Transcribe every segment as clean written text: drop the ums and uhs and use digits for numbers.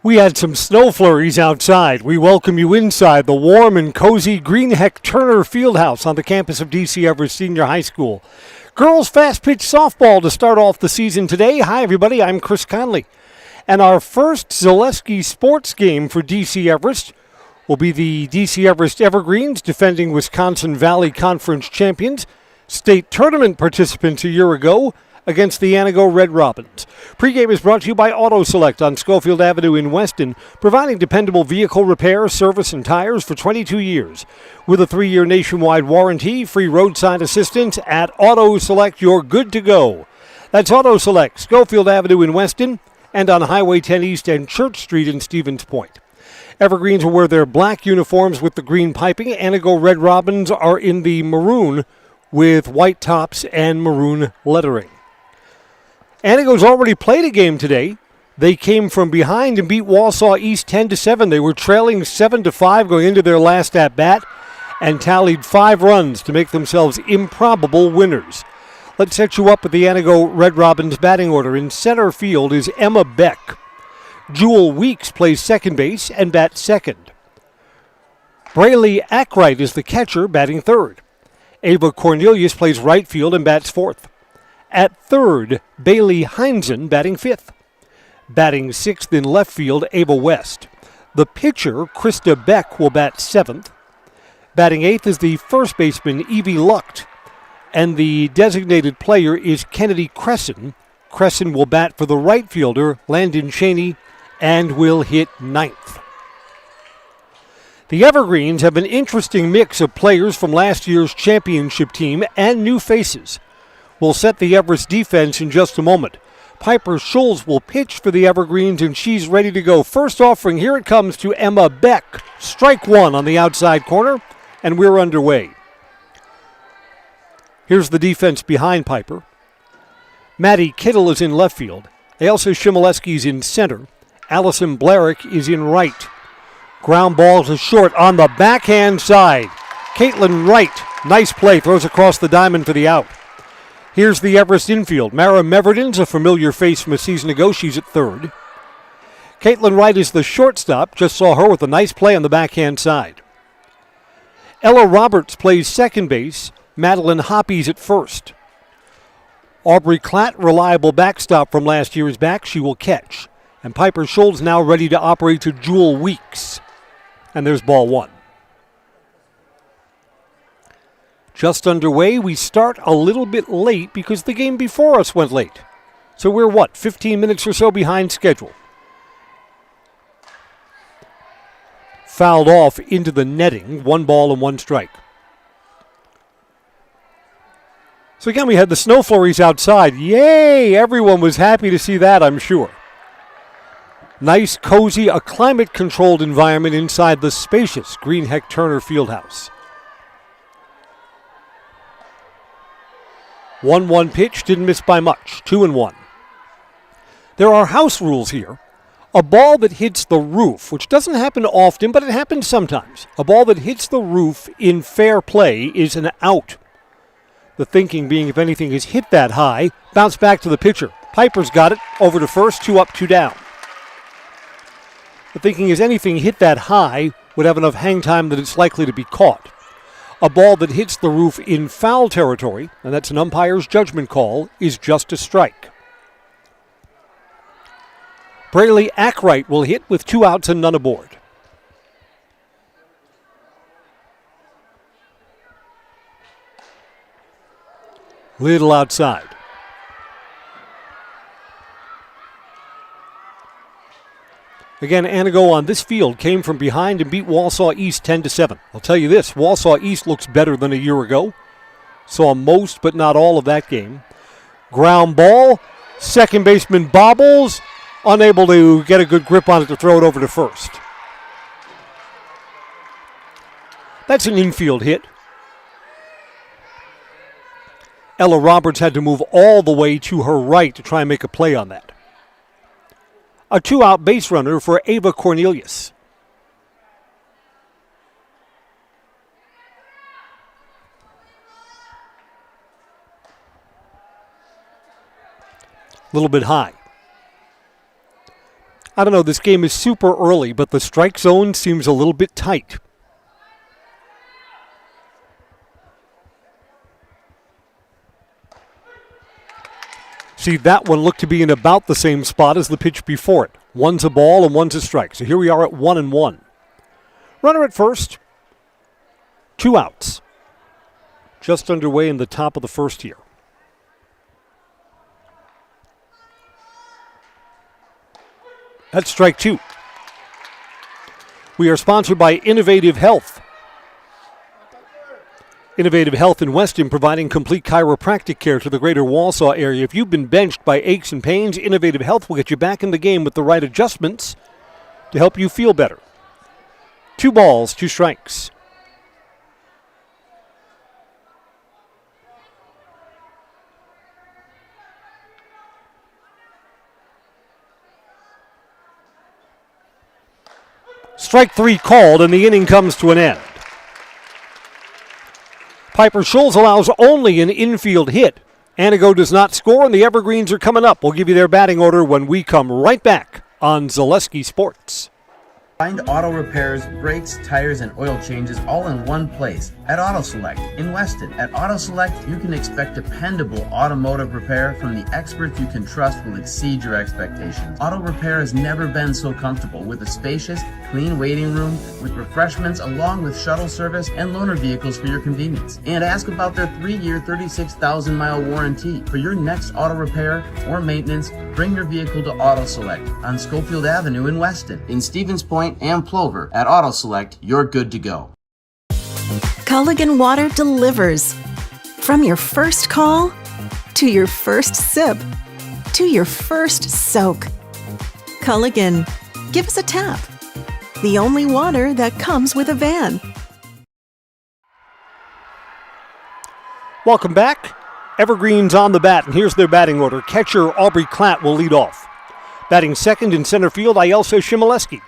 We had some snow flurries outside. We welcome you inside the warm and cozy Greenheck Turner Fieldhouse on the campus of DC Everest Senior High School. Girls fast pitch softball to start off the season today. Hi, everybody. I'm Chris Conley. And our first Zaleski sports game for DC Everest will be the DC Everest Evergreens defending Wisconsin Valley Conference champions, state tournament participants a year ago, against the Antigo Red Robins. Pregame is brought to you by Auto Select on Schofield Avenue in Weston, providing dependable vehicle repair, service, and tires for 22 years. With a 3-year nationwide warranty, free roadside assistance at Auto Select, you're good to go. That's Auto Select, Schofield Avenue in Weston, and on Highway 10 East and Church Street in Stevens Point. Evergreens will wear their black uniforms with the green piping. Antigo Red Robins are in the maroon with white tops and maroon lettering. Antigo's already played a game today. They came from behind and beat Wausau East 10-7. They were trailing 7-5 going into their last at-bat and tallied 5 runs to make themselves improbable winners. Let's set you up with the Antigo Red Robins batting order. In center field is Emma Beck. Jewel Weeks plays second base and bats second. Braylee Ackright is the catcher, batting third. Ava Cornelius plays right field and bats fourth. At third, Bailey Heinzen batting fifth. Batting sixth in left field, Ava West. The pitcher, Krista Beck, will bat seventh. Batting eighth is the first baseman, Evie Lucht. And the designated player is Kennedy Cresson. Cresson will bat for the right fielder, Landon Cheney, and will hit ninth. The Evergreens have an interesting mix of players from last year's championship team and new faces. We'll set the Everest defense in just a moment. Piper Schulz will pitch for the Evergreens, and she's ready to go. First offering, here it comes to Emma Beck. Strike one on the outside corner, and we're underway. Here's the defense behind Piper. Maddie Kittle is in left field. Ailsa Shimoleski's in center. Allison Blarick is in right. Ground ball to short on the backhand side. Caitlin Wright, nice play, throws across the diamond for the out. Here's the Everest infield. Mara Meverdin's a familiar face from a season ago. She's at third. Caitlin Wright is the shortstop. Just saw her with a nice play on the backhand side. Ella Roberts plays second base. Madeline Hoppy's at first. Aubrey Klatt, reliable backstop from last year, is back. She will catch. And Piper Schulz now ready to operate to Jewel Weeks. And there's ball one. Just underway. We start a little bit late because the game before us went late. So we're 15 minutes or so behind schedule. Fouled off into the netting. 1 ball and 1 strike. So again, we had the snow flurries outside. Yay! Everyone was happy to see that, I'm sure. Nice, cozy, a climate-controlled environment inside the spacious Greenheck Turner Fieldhouse. 1-1 pitch, didn't miss by much, 2-1. There are house rules here. A ball that hits the roof, which doesn't happen often, but it happens sometimes. A ball that hits the roof in fair play is an out. The thinking being if anything is hit that high, bounce back to the pitcher. Piper's got it, over to first, 2 up, 2 down. The thinking is anything hit that high would have enough hang time that it's likely to be caught. A ball that hits the roof in foul territory, and that's an umpire's judgment call, is just a strike. Braylee Ackright will hit with 2 outs and none aboard. Little outside. Again, Antigo on this field came from behind and beat Wausau East 10-7. I'll tell you this, Wausau East looks better than a year ago. Saw most but not all of that game. Ground ball, second baseman bobbles, unable to get a good grip on it to throw it over to first. That's an infield hit. Ella Roberts had to move all the way to her right to try and make a play on that. A 2-out base runner for Ava Cornelius. A little bit high. I don't know, this game is super early, but the strike zone seems a little bit tight. See, that one looked to be in about the same spot as the pitch before it. One's a ball and one's a strike. So here we are at 1-1. Runner at first. 2 outs. Just underway in the top of the first here. That's strike 2. We are sponsored by Innovative Health. Innovative Health in Weston, providing complete chiropractic care to the greater Walsall area. If you've been benched by aches and pains, Innovative Health will get you back in the game with the right adjustments to help you feel better. 2 balls, 2 strikes. Strike 3 called, and the inning comes to an end. Piper Schulz allows only an infield hit. Antigo does not score, and the Evergreens are coming up. We'll give you their batting order when we come right back on Zaleski Sports. Find auto repairs, brakes, tires, and oil changes all in one place at Auto Select in Weston. At Auto Select, you can expect dependable automotive repair from the experts you can trust will exceed your expectations. Auto repair has never been so comfortable, with a spacious, clean waiting room with refreshments along with shuttle service and loaner vehicles for your convenience. And ask about their 3-year, 36,000-mile warranty. For your next auto repair or maintenance, bring your vehicle to Auto Select on Schofield Avenue in Weston. In Stevens Point and Plover, at Auto Select, you're good to go. Culligan Water delivers. From your first call, to your first sip, to your first soak. Culligan, give us a tap. The only water that comes with a van. Welcome back. Evergreens on the bat, and here's their batting order. Catcher Aubrey Klatt will lead off. Batting second in center field, Ayelsa Shimoleski.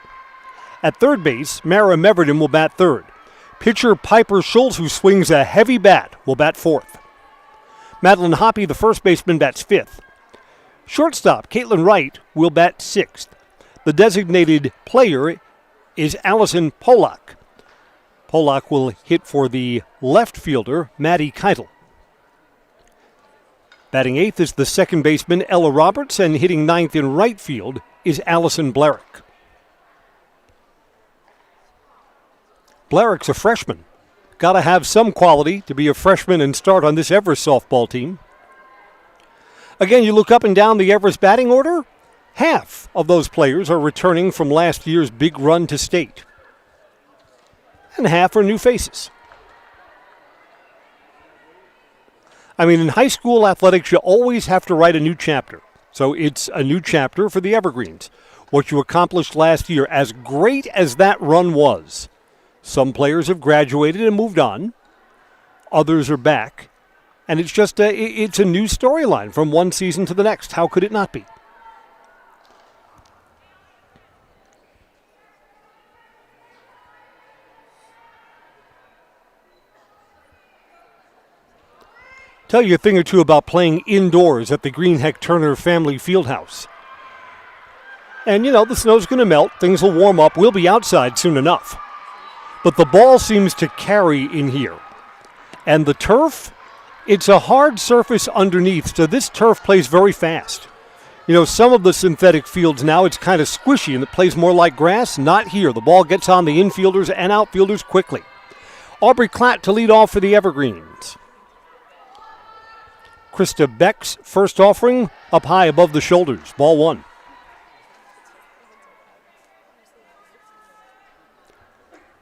At third base, Mara Meverden will bat third. Pitcher Piper Schulz, who swings a heavy bat, will bat fourth. Madeline Hoppy, the first baseman, bats fifth. Shortstop Caitlin Wright will bat sixth. The designated player is Allison Polak. Polak will hit for the left fielder, Maddie Keitel. Batting eighth is the second baseman, Ella Roberts, and hitting ninth in right field is Allison Blarick. Blarick's a freshman. Got to have some quality to be a freshman and start on this Everest softball team. Again, you look up and down the Everest batting order, half of those players are returning from last year's big run to state. And half are new faces. I mean, in high school athletics, you always have to write a new chapter. So it's a new chapter for the Evergreens. What you accomplished last year, as great as that run was, some players have graduated and moved on. Others are back. And it's just it's a new storyline from one season to the next. How could it not be? Tell you a thing or two about playing indoors at the Greenheck-Turner Family Fieldhouse. And, you know, the snow's going to melt. Things will warm up. We'll be outside soon enough. But the ball seems to carry in here. And the turf, it's a hard surface underneath, so this turf plays very fast. You know, some of the synthetic fields now, it's kind of squishy and it plays more like grass. Not here. The ball gets on the infielders and outfielders quickly. Aubrey Klatt to lead off for the Evergreens. Krista Beck's first offering up high above the shoulders. Ball one.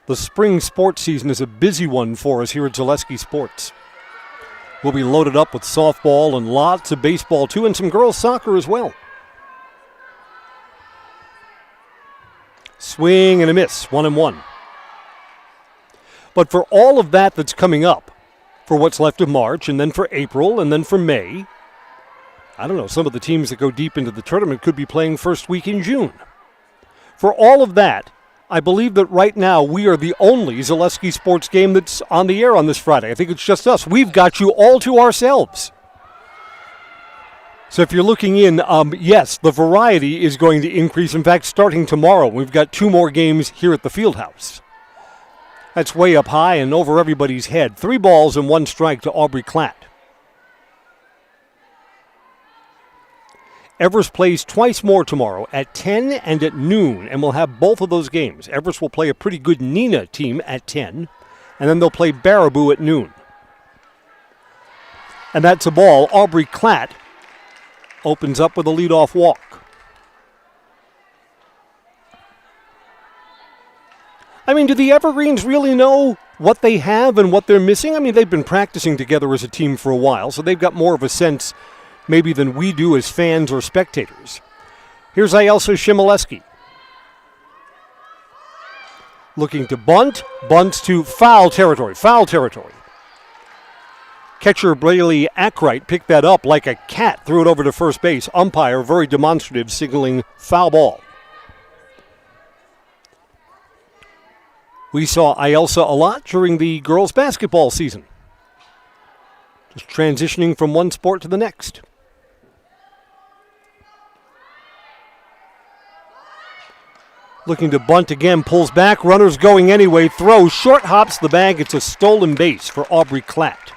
The spring sports season is a busy one for us here at Zaleski Sports. We'll be loaded up with softball and lots of baseball too, and some girls soccer as well. Swing and a miss, 1-1. But for all of that that's coming up, for what's left of March, and then for April, and then for May, I don't know, some of the teams that go deep into the tournament could be playing first week in June. For all of that, I believe that right now we are the only Zaleski Sports game that's on the air on this Friday. I think it's just us. We've got you all to ourselves. So if you're looking in, yes, the variety is going to increase. In fact, starting tomorrow, we've got 2 more games here at the Fieldhouse. That's way up high and over everybody's head. 3 balls and 1 strike to Aubrey Klatt. Everest plays twice more tomorrow at 10 and at noon, and we'll have both of those games. Everest will play a pretty good Neenah team at 10, and then they'll play Baraboo at noon. And that's a ball. Aubrey Klatt opens up with a leadoff walk. I mean, do the Evergreens really know what they have and what they're missing? I mean, they've been practicing together as a team for a while, so they've got more of a sense maybe than we do as fans or spectators. Here's Ayelsa Shimoleski. Looking to bunt, bunts to foul territory. Catcher Braley Ackright picked that up like a cat, threw it over to first base. Umpire, very demonstrative, signaling foul ball. We saw Ayelsa a lot during the girls' basketball season. Just transitioning from one sport to the next. Looking to bunt again, pulls back, runners going anyway, throws, short hops the bag. It's a stolen base for Aubrey Klatt.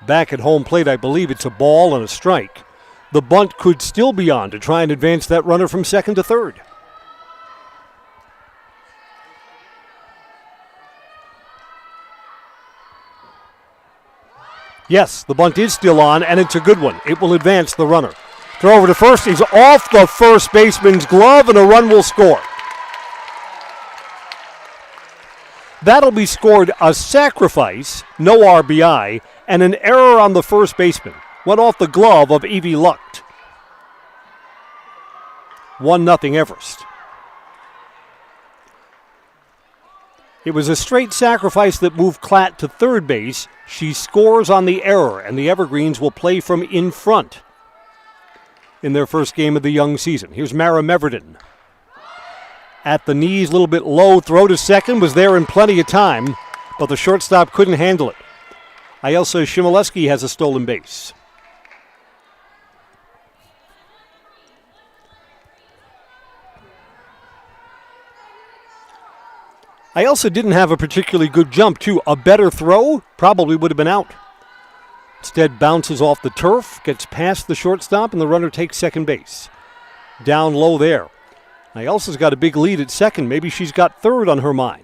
Back at home plate, I believe it's a ball and a strike. The bunt could still be on to try and advance that runner from second to third. Yes, the bunt is still on, and it's a good one. It will advance the runner. Throw over to first. He's off the first baseman's glove, and a run will score. That'll be scored a sacrifice, no RBI, and an error on the first baseman. Went off the glove of Evie Lucht. 1-0 Everest. It was a straight sacrifice that moved Klatt to third base. She scores on the error, and the Evergreens will play from in front in their first game of the young season. Here's Mara Meverden. At the knees, a little bit low, throw to second, was there in plenty of time, but the shortstop couldn't handle it. Ayelsa Shimoleski has a stolen base. Ayelsa didn't have a particularly good jump, too. A better throw probably would have been out. Instead, bounces off the turf, gets past the shortstop, and the runner takes second base. Down low there. Ayelsa's got a big lead at second. Maybe she's got third on her mind.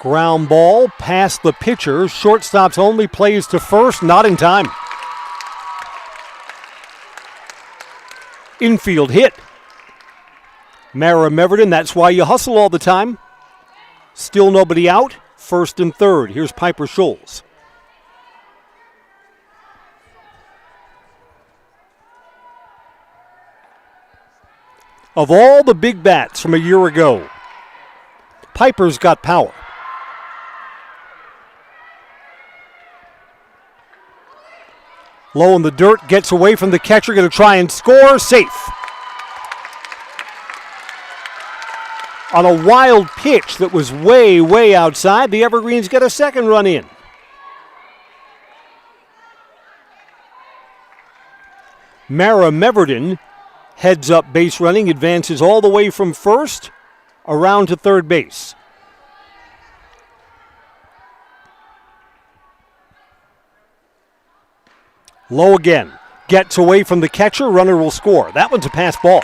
Ground ball past the pitcher. Shortstop's only plays to first, not in time. Infield hit. Mara Meverden, that's why you hustle all the time. Still nobody out. First and third. Here's Piper Scholes. Of all the big bats from a year ago, Piper's got power. Low in the dirt, gets away from the catcher, going to try and score, safe. On a wild pitch that was way, way outside, the Evergreens get a second run in. Mara Meverden heads up base running, advances all the way from first around to third base. Low again. Gets away from the catcher. Runner will score. That one's a pass ball.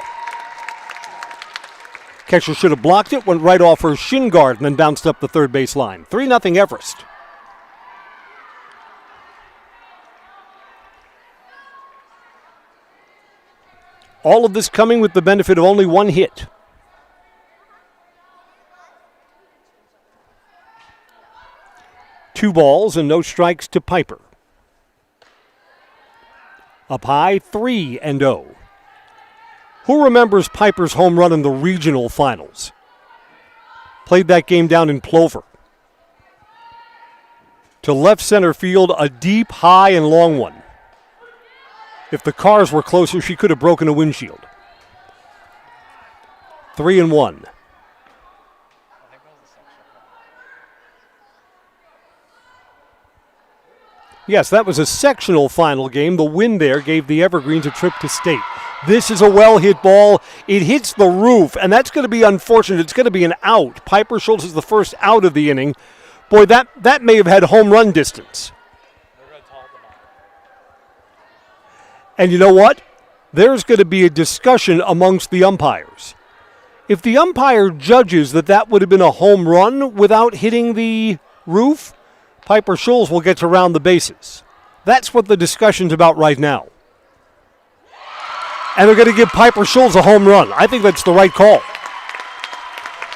Catcher should have blocked it. Went right off her shin guard and then bounced up the third base line. 3-0 Everest. All of this coming with the benefit of only one hit. Two balls and no strikes to Piper. Up high, 3-0. Who remembers Piper's home run in the regional finals? Played that game down in Plover. To left center field, a deep, high, and long one. If the cars were closer, she could have broken a windshield. 3-1. Yes, that was a sectional final game. The win there gave the Evergreens a trip to state. This is a well-hit ball. It hits the roof, and that's going to be unfortunate. It's going to be an out. Piper Schultz is the first out of the inning. Boy, that may have had home run distance. And you know what? There's going to be a discussion amongst the umpires. If the umpire judges that would have been a home run without hitting the roof, Piper Schultz will get to round the bases. That's what the discussion's about right now. And they're going to give Piper Schultz a home run. I think that's the right call.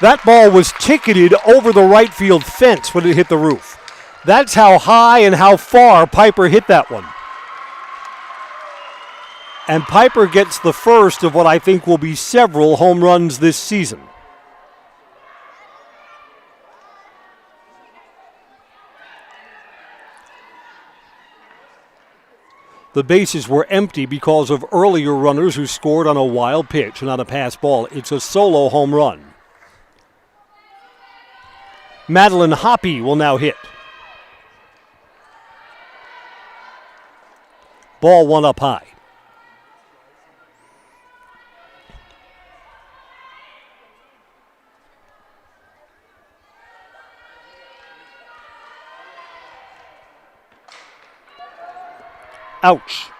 That ball was ticketed over the right field fence when it hit the roof. That's how high and how far Piper hit that one. And Piper gets the first of what I think will be several home runs this season. The bases were empty because of earlier runners who scored on a wild pitch and on a pass ball. It's a solo home run. Madeline Hoppy will now hit. Ball one up high. Ouch.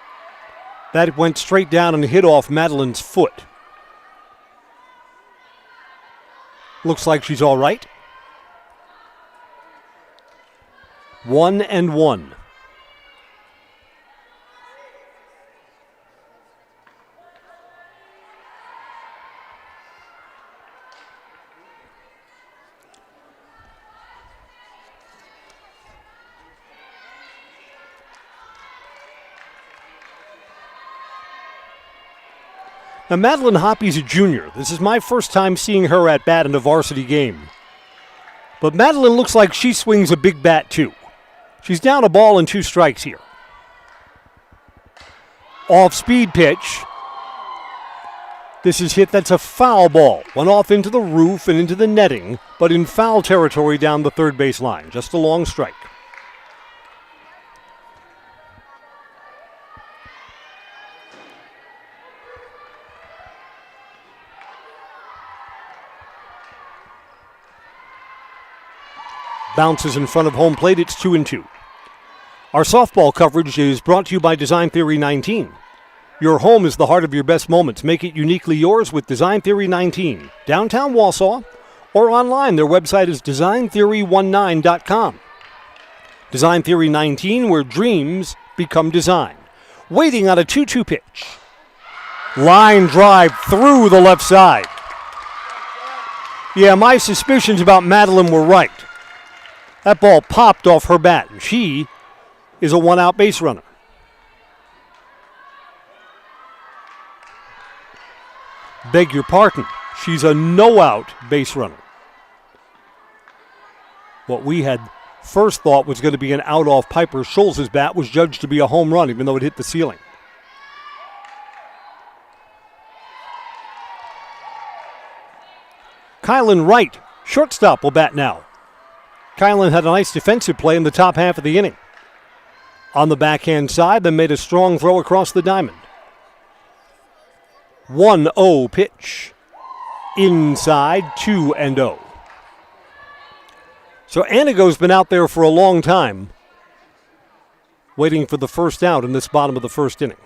That went straight down and hit off Madeline's foot. Looks like she's all right. 1-1. Now, Madeline Hoppy's a junior. This is my first time seeing her at bat in a varsity game. But Madeline looks like she swings a big bat, too. She's down a ball and 2 strikes here. Off-speed pitch. This is hit. That's a foul ball. Went off into the roof and into the netting, but in foul territory down the third base line. Just a long strike. Bounces in front of home plate. It's 2-2. Our softball coverage is brought to you by Design Theory 19. Your home is the heart of your best moments. Make it uniquely yours with Design Theory 19. Downtown Wausau or online. Their website is designtheory19.com. Design Theory 19, where dreams become design. Waiting on a 2-2 pitch. Line drive through the left side. Yeah, my suspicions about Madeline were right. That ball popped off her bat, and she is a one-out base runner. Beg your pardon, she's a no-out base runner. What we had first thought was going to be an out off Piper Schultz's bat was judged to be a home run, even though it hit the ceiling. Kylan Wright, shortstop, will bat now. Kylan had a nice defensive play in the top half of the inning. On the backhand side, then made a strong throw across the diamond. 1-0 pitch. Inside, 2-0. So Antigo's been out there for a long time, waiting for the first out in this bottom of the first inning.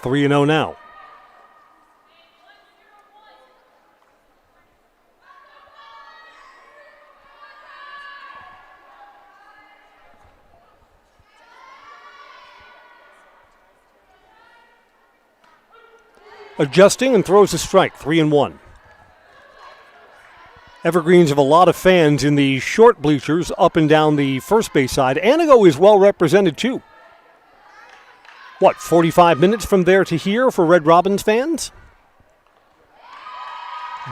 Three and 0 now. Adjusting and throws a strike, 3-1. Evergreens have a lot of fans in the short bleachers up and down the first base side. Antigo is well represented too. 45 minutes from there to here for Red Robins fans?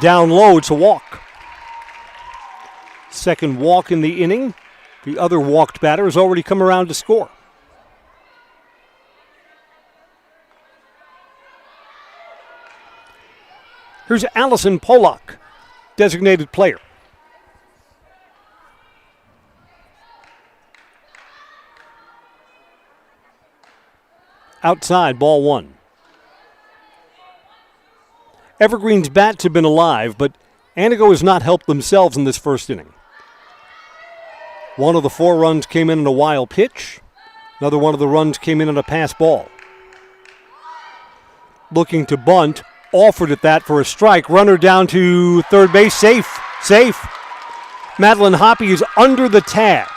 Down low, it's a walk. second walk in the inning. The other walked batter has already come around to score. Here's Allison Polak, designated player. Outside, ball one. Evergreen's bats have been alive, but Antigo has not helped themselves in this first inning. One of the 4 runs came in on a wild pitch. Another one of the runs came in on a pass ball. Looking to bunt, offered at that for a strike. Runner down to third base, safe. Madeline Hoppy is under the tag.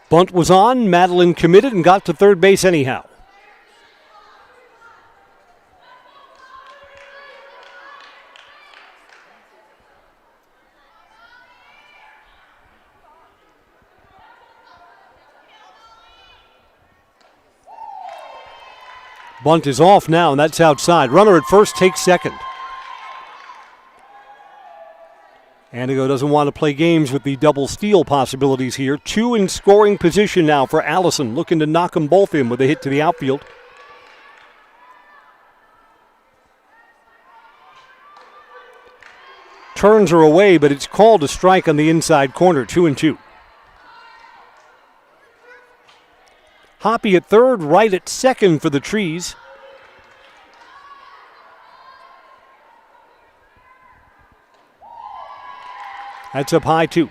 Bunt was on, Madeline committed and got to third base anyhow. Bunt is off now, and that's outside. Runner at first takes second. Antigo doesn't want to play games with the double steal possibilities here. 2 in scoring position now for Allison, looking to knock them both in with a hit to the outfield. Turns are away, but it's called a strike on the inside corner, 2-2. Hoppy at third, right at second for the Trees. That's up high, 2.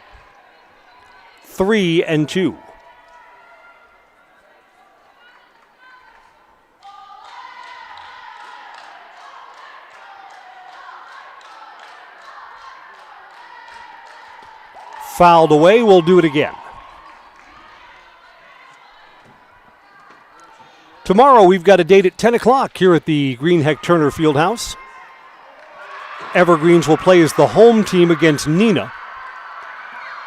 3-2. Fouled away, we'll do it again. Tomorrow we've got a date at 10 o'clock here at the Greenheck Turner Fieldhouse. Evergreens will play as the home team against Neenah.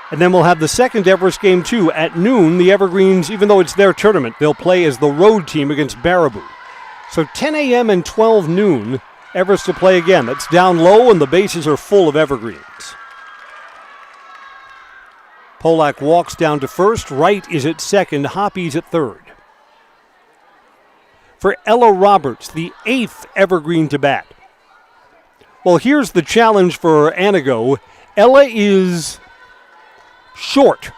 And then we'll have the second Everest game, too. At noon, the Evergreens, even though it's their tournament, they'll play as the road team against Baraboo. So 10 a.m. and 12 noon, Everest to play again. That's down low, and the bases are full of Evergreens. Polak walks down to first. Wright is at second. Hoppy's at third. For Ella Roberts, the 8th Evergreen to bat. Well, here's the challenge for Antigo. Ella is short.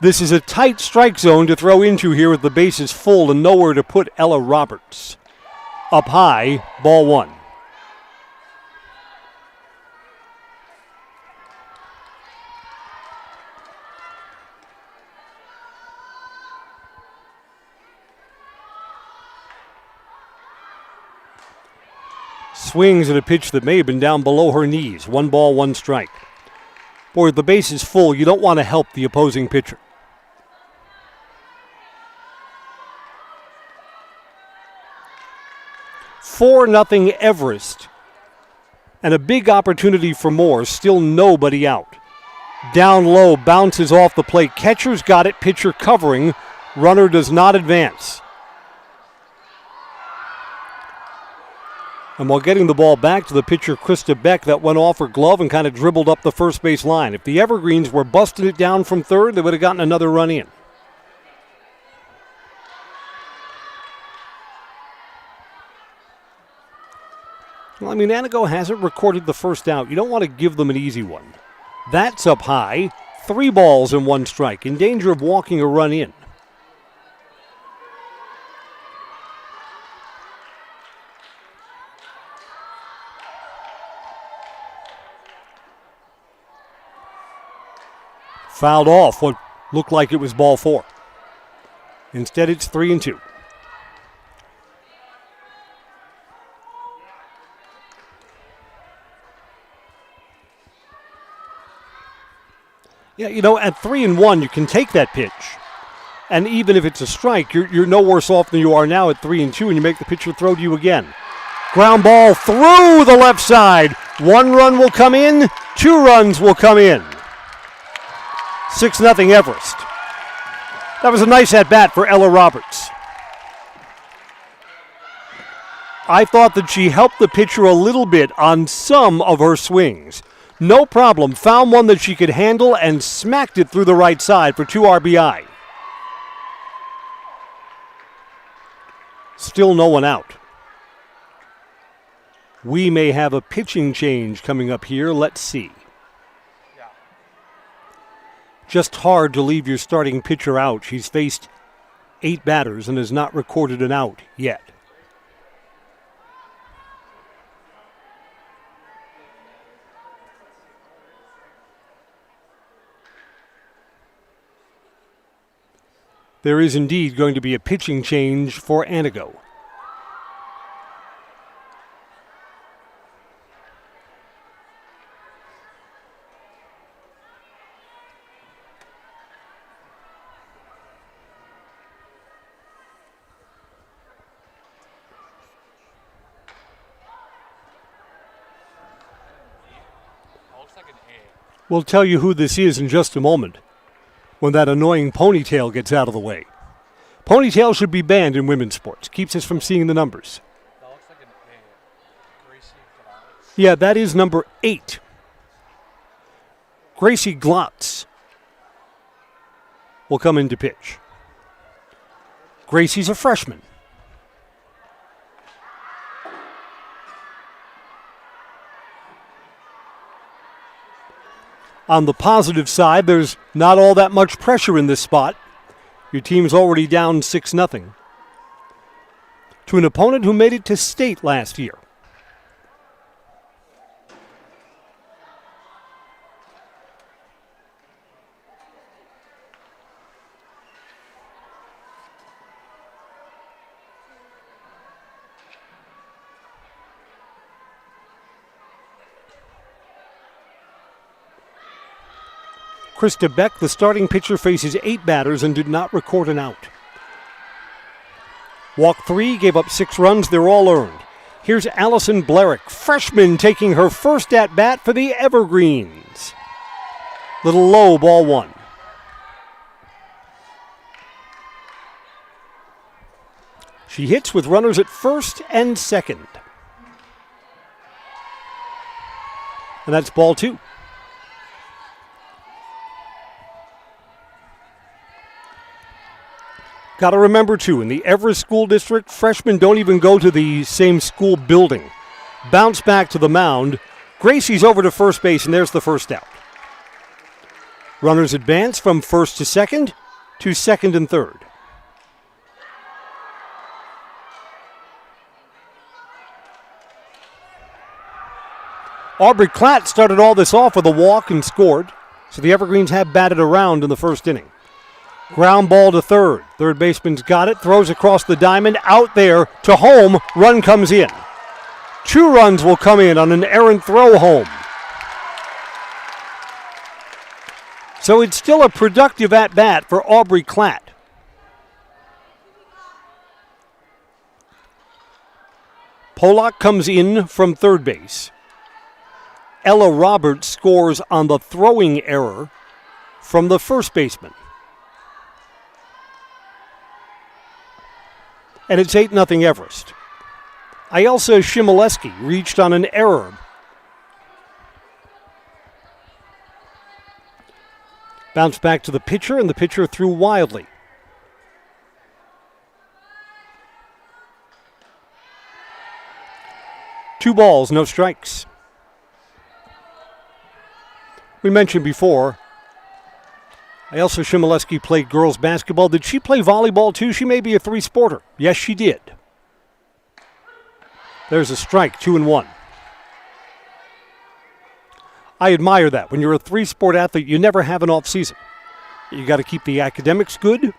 This is a tight strike zone to throw into here with the bases full and nowhere to put Ella Roberts. Up high, ball one. Swings at a pitch that may have been down below her knees. 1 ball, 1 strike. Boy, with the base is full, you don't want to help the opposing pitcher. Four nothing Everest. And a big opportunity for more. Still nobody out. Down low, bounces off the plate. Catcher's got it, pitcher covering. Runner does not advance. And while getting the ball back to the pitcher, Krista Beck, that went off her glove and kind of dribbled up the first base line. If the Evergreens were busting it down from third, they would have gotten another run in. Well, I mean, Antigo hasn't recorded the first out. You don't want to give them an easy one. That's up high. 3 balls and 1 strike. In danger of walking a run in. Fouled off what looked like it was ball 4. Instead, it's 3-2. Yeah, you know, at 3-1, you can take that pitch. And even if it's a strike, you're no worse off than you are now at 3-2, and you make the pitcher throw to you again. Ground ball through the left side. 1 run will come in, 2 runs will come in. 6-0 Everest. That was a nice at-bat for Ella Roberts. I thought that she helped the pitcher a little bit on some of her swings. No problem. Found one that she could handle and smacked it through the right side for 2 RBI. Still no one out. We may have a pitching change coming up here. Let's see. Just hard to leave your starting pitcher out. She's faced 8 batters and has not recorded an out yet. There is indeed going to be a pitching change for Antigo. We'll tell you who this is in just a moment, when that annoying ponytail gets out of the way. Ponytail should be banned in women's sports. Keeps us from seeing the numbers. That looks like an A. Gracie Glotz. Yeah, that is number 8. Gracie Glotz will come in to pitch. Gracie's a freshman. On the positive side, there's not all that much pressure in this spot. Your team's already down 6-0 to an opponent who made it to state last year. Krista Beck, the starting pitcher, faces 8 batters and did not record an out. Walked 3, gave up 6 runs. They're all earned. Here's Allison Blerick, freshman, taking her first at-bat for the Evergreens. Little low, ball 1. She hits with runners at first and second. And that's ball 2. Got to remember, too, in the Everest School District, freshmen don't even go to the same school building. Bounce back to the mound. Gracie's over to first base, and there's the first out. Runners advance from first to second and third. Aubrey Klatt started all this off with a walk and scored, so the Evergreens have batted around in the first inning. Ground ball to third. Third baseman's got it, throws across the diamond, out there to home, run comes in. 2 runs will come in on an errant throw home. So it's still a productive at-bat for Aubrey Klatt. Pollock comes in from third base. Ella Roberts scores on the throwing error from the first baseman. And it's 8-0 Everest. Ielsa Shimoleski reached on an error. Bounced back to the pitcher, and the pitcher threw wildly. Two balls, no strikes. We mentioned before, Ielsa Shimoleski played girls basketball. Did she play volleyball too? She may be a three-sporter. Yes, she did. There's a strike, 2-1. I admire that. When you're a three-sport athlete, you never have an off-season. You got to keep the academics good.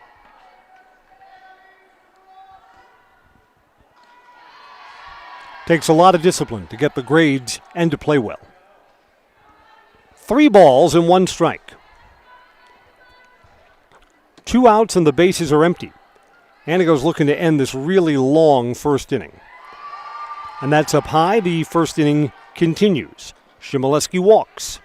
Takes a lot of discipline to get the grades and to play well. 3 balls and 1 strike. 2 outs and the bases are empty. Antigo's looking to end this really long first inning. And that's up high. The first inning continues. Shimoleski walks.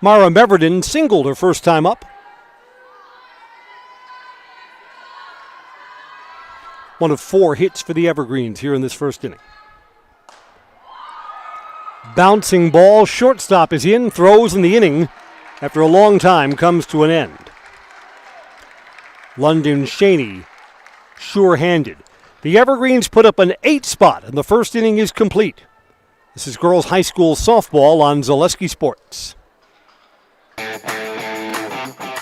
Mara Meverden singled her first time up. One of 4 hits for the Evergreens here in this first inning. Bouncing ball, shortstop is in, throws, in the inning, after a long time, comes to an end. London Shaney, sure-handed. The Evergreens put up an 8 spot, and the first inning is complete. This is girls high school softball on Zaleski Sports.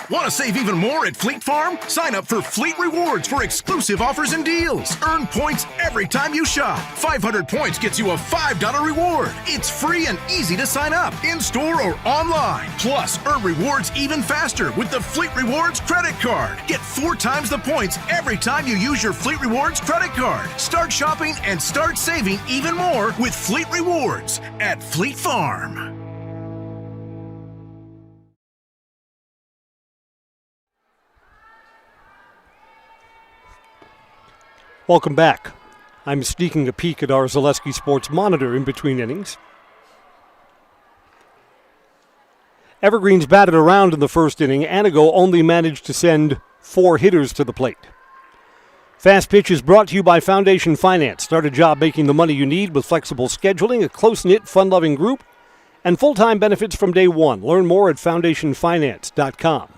Want to save even more at Fleet Farm? Sign up for Fleet Rewards for exclusive offers and deals. Earn points every time you shop. 500 points gets you a $5 reward. It's free and easy to sign up, in-store or online. Plus, earn rewards even faster with the Fleet Rewards credit card. Get 4 times the points every time you use your Fleet Rewards credit card. Start shopping and start saving even more with Fleet Rewards at Fleet Farm. Welcome back. I'm sneaking a peek at our Zaleski Sports monitor in between innings. Evergreens batted around in the first inning. Antigo only managed to send 4 hitters to the plate. Fast Pitch is brought to you by Foundation Finance. Start a job making the money you need with flexible scheduling, a close-knit, fun-loving group, and full-time benefits from day one. Learn more at foundationfinance.com.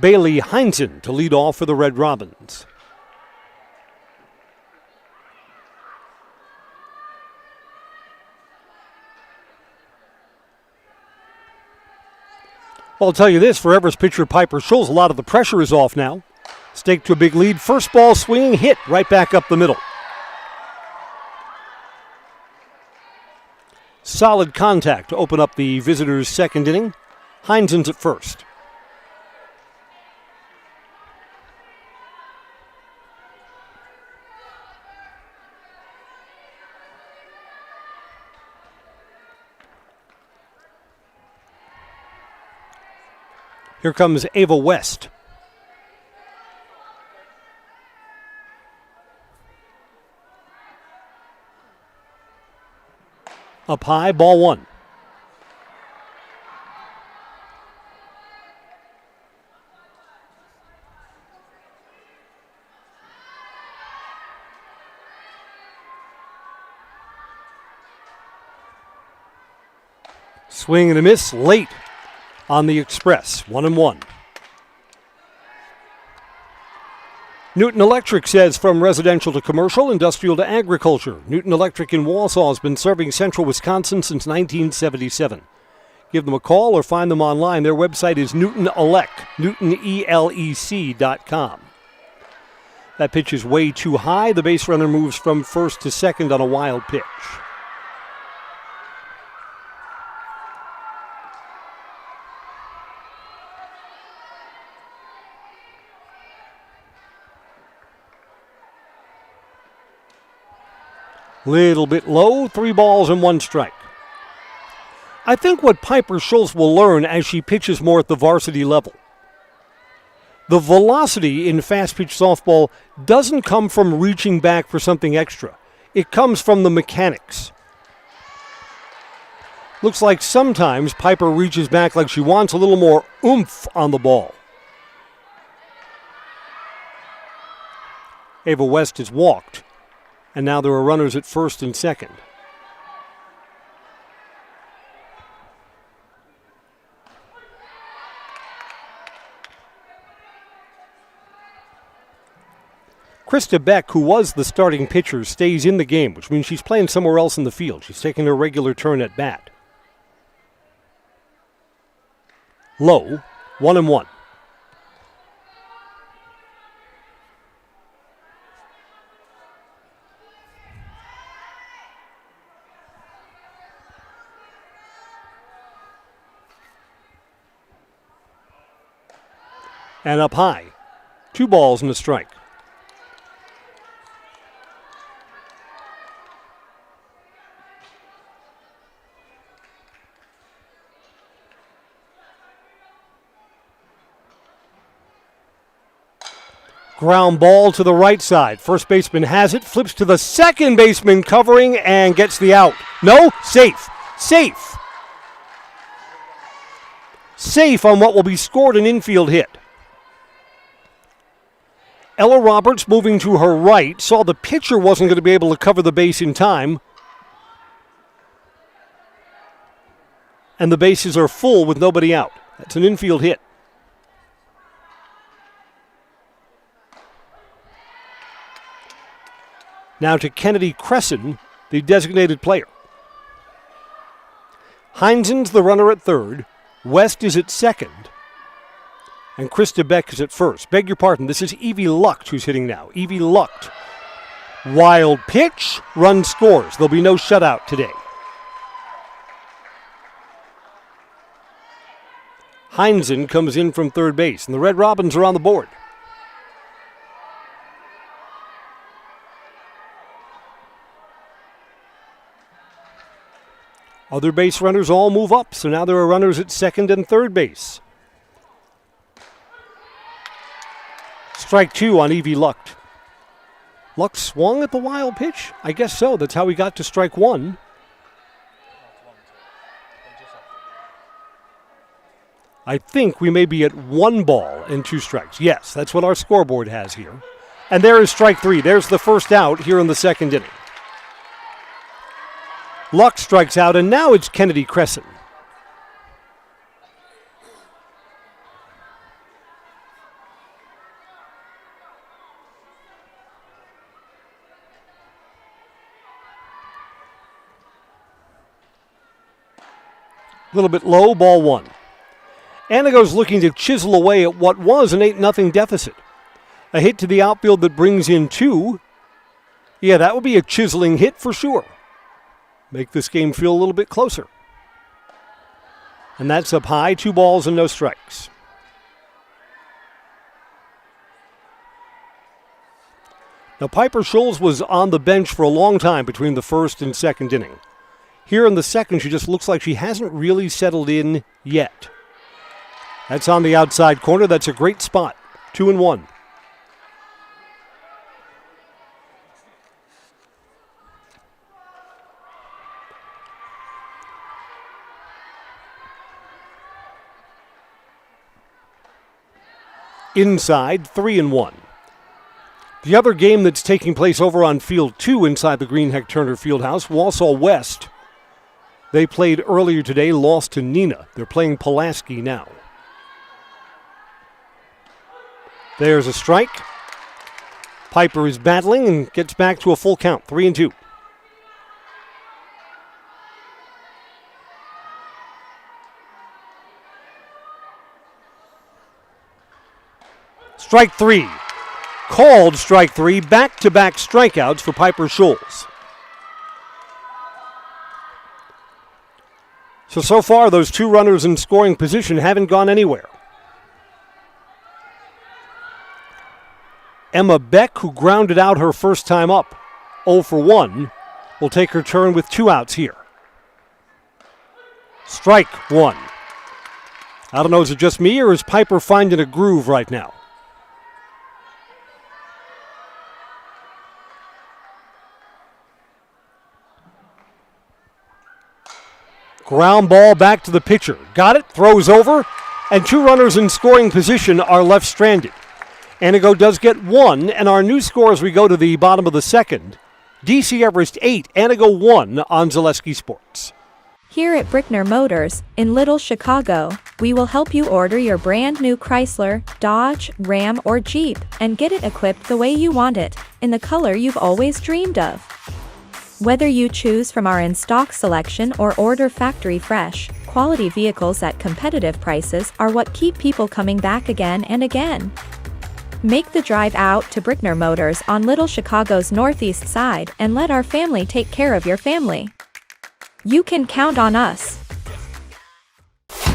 Bailey Heinzen to lead off for the Red Robins. Well, I'll tell you this, for Everest pitcher Piper Schulz, a lot of the pressure is off now. Staked to a big lead. First ball swinging, hit right back up the middle. Solid contact to open up the visitors' second inning. Heinzen's at first. Here comes Ava West. Up high, ball 1. Swing and a miss late on the Express, 1-1. Newton Electric says from residential to commercial, industrial to agriculture. Newton Electric in Wausau has been serving central Wisconsin since 1977. Give them a call or find them online. Their website is newtonelec.com. That pitch is way too high. The base runner moves from first to second on a wild pitch. Little bit low, 3 balls and 1 strike. I think what Piper Schulz will learn as she pitches more at the varsity level. The velocity in fast pitch softball doesn't come from reaching back for something extra. It comes from the mechanics. Looks like sometimes Piper reaches back like she wants a little more oomph on the ball. Ava West has walked. And now there are runners at first and second. Krista Beck, who was the starting pitcher, stays in the game, which means she's playing somewhere else in the field. She's taking her regular turn at bat. Low, 1-1. And up high, 2 balls and a strike. Ground ball to the right side. First baseman has it, flips to the second baseman covering and gets the out. No, safe. Safe. Safe on what will be scored an infield hit. Ella Roberts moving to her right, saw the pitcher wasn't going to be able to cover the base in time. And the bases are full with nobody out. That's an infield hit. Now to Kennedy Cresson, the designated player. Heinzen's the runner at third. West is at second. And Krista Beck is at first. Beg your pardon, this is Evie Lucht who's hitting now. Evie Lucht. Wild pitch, run scores. There'll be no shutout today. Heinzen comes in from third base, and the Red Robins are on the board. Other base runners all move up, so now there are runners at second and third base. Strike two on Evie Lucht. Lucht swung at the wild pitch? I guess so. That's how he got to strike one. I think we may be at 1 ball and 2 strikes. Yes, that's what our scoreboard has here. And there is strike three. There's the first out here in the second inning. Luck strikes out, and now it's Kennedy Cresson. A little bit low, ball one. Antigo's looking to chisel away at what was an 8-0 deficit. A hit to the outfield that brings in 2. Yeah, that would be a chiseling hit for sure. Make this game feel a little bit closer. And that's up high, 2 balls and no strikes. Now, Piper Scholes was on the bench for a long time between the first and second inning. Here in the second, she just looks like she hasn't really settled in yet. That's on the outside corner. That's a great spot. 2-1. Inside, 3-1. The other game that's taking place over on Field 2 inside the Greenheck-Turner Fieldhouse, Wausau West. They played earlier today, lost to Neenah. They're playing Pulaski now. There's a strike. Piper is battling and gets back to a full count, 3-2. Strike three. Called strike three. Back-to-back strikeouts for Piper Scholes. So far, those 2 runners in scoring position haven't gone anywhere. Emma Beck, who grounded out her first time up, 0 for 1, will take her turn with 2 outs here. Strike one. I don't know, is it just me or is Piper finding a groove right now? Ground ball back to the pitcher. Got it, throws over, and 2 runners in scoring position are left stranded. Antigo does get 1, and our new score as we go to the bottom of the second. DC Everest 8, Antigo 1 on Zaleski Sports. Here at Brickner Motors, in Little Chicago, we will help you order your brand new Chrysler, Dodge, Ram, or Jeep, and get it equipped the way you want it, in the color you've always dreamed of. Whether you choose from our in-stock selection or order factory fresh, quality vehicles at competitive prices are what keep people coming back again and again. Make the drive out to Brickner Motors on Little Chicago's northeast side and let our family take care of your family. You can count on us.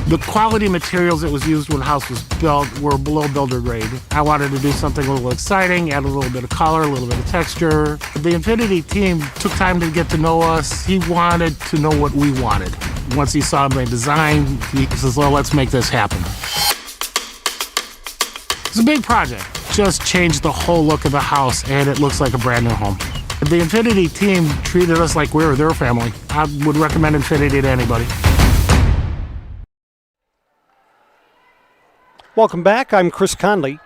The quality materials that was used when the house was built were below builder grade. I wanted to do something a little exciting, add a little bit of color, a little bit of texture. The Infinity team took time to get to know us. He wanted to know what we wanted. Once he saw my design, he says, well, let's make this happen. It's a big project. just changed the whole look of the house, and it looks like a brand new home. The Infinity team treated us like we were their family. I would recommend Infinity to anybody. Welcome back. I'm Chris Conley.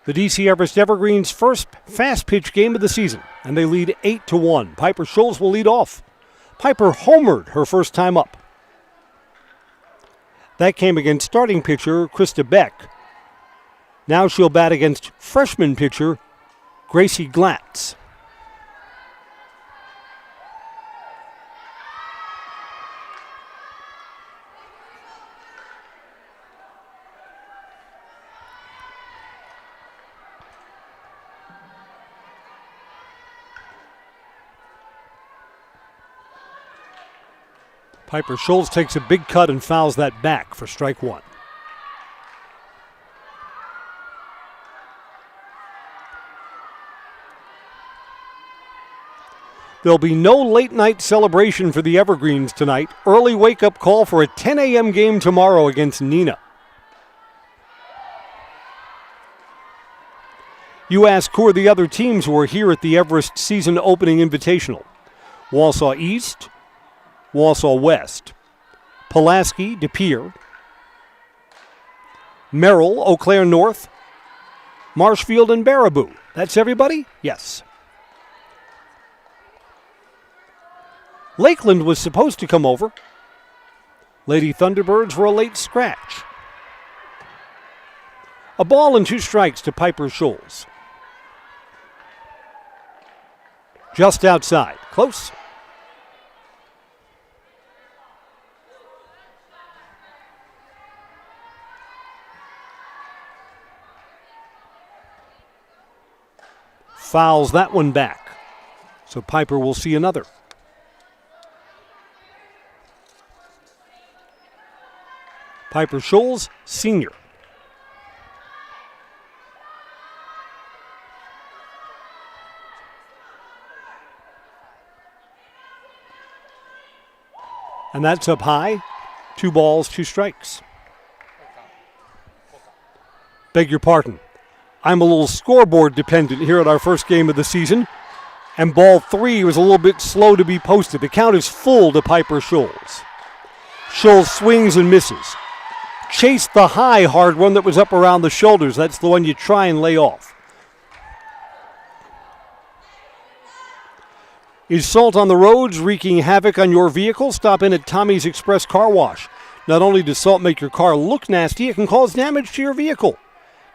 The DC Everest Evergreens' first fast pitch game of the season, and they lead 8-1. Piper Scholes will lead off. Piper homered her first time up. That came against starting pitcher Krista Beck. Now she'll bat against freshman pitcher Gracie Glatz. Piper Scholes takes a big cut and fouls that back for strike one. There'll be no late night celebration for the Evergreens tonight. Early wake-up call for a 10 a.m. game tomorrow against Neenah. You ask who are the other teams who are here at the Everest season opening invitational. Wausau East, Wausau West, Pulaski, De Pere, Merrill, Eau Claire North, Marshfield, and Baraboo. That's everybody? Yes. Lakeland was supposed to come over. Lady Thunderbirds were a late scratch. A ball and 2 strikes to Piper Scholes. Just outside. Close. Fouls that one back. So Piper will see another. Piper Scholes, senior. And that's up high. 2 balls, 2 strikes. Beg your pardon. I'm a little scoreboard dependent here at our first game of the season. And ball 3 was a little bit slow to be posted. The count is full to Piper Scholes. Scholes swings and misses. Chased the high hard one that was up around the shoulders. That's the one you try and lay off. Is salt on the roads wreaking havoc on your vehicle? Stop in at Tommy's Express Car Wash. Not only does salt make your car look nasty, it can cause damage to your vehicle.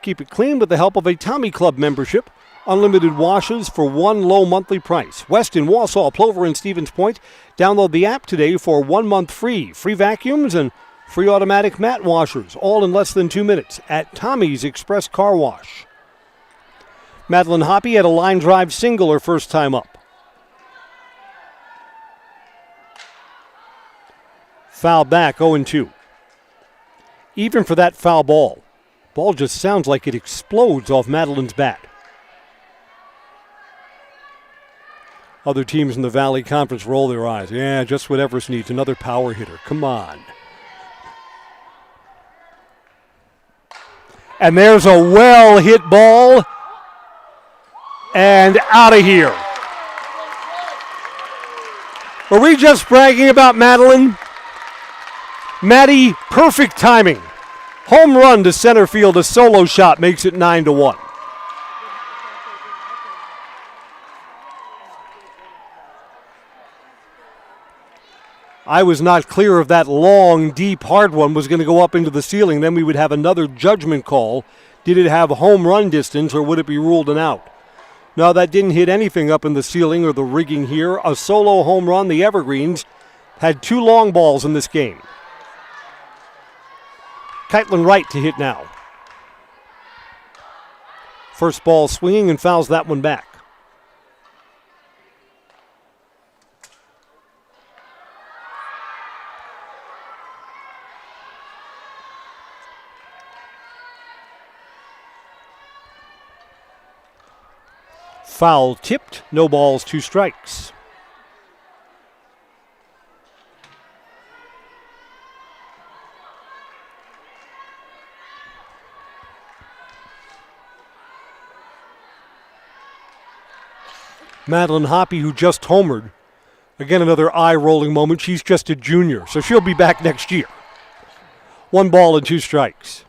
Keep it clean with the help of a Tommy Club membership. Unlimited washes for one low monthly price. Weston, Wausau, Plover, and Stevens Point. Download the app today for 1 month free. Free vacuums and free automatic mat washers, all in less than 2 minutes at Tommy's Express Car Wash. Madeline Hoppy had a line drive single her first time up. Foul back, 0-2. Even for that foul ball. Ball just sounds like it explodes off Madeline's bat. Other teams in the Valley Conference roll their eyes. Yeah, just what Everest needs, another power hitter. Come on. And there's a well-hit ball. And out of here. Were we just bragging about Madeline? Maddie, perfect timing. Home run to center field, a solo shot makes it 9-1. I was not clear if that long, deep, hard one was going to go up into the ceiling. Then we would have another judgment call. Did it have home run distance or would it be ruled an out? No, that didn't hit anything up in the ceiling or the rigging here. A solo home run. The Evergreens had 2 long balls in this game. Kaitlyn Wright to hit now. First ball swinging and fouls that one back. Foul tipped, no balls, 2 strikes. Madeline Hoppy, who just homered. Again, another eye-rolling moment. She's just a junior, so she'll be back next year. 1 ball and 2 strikes.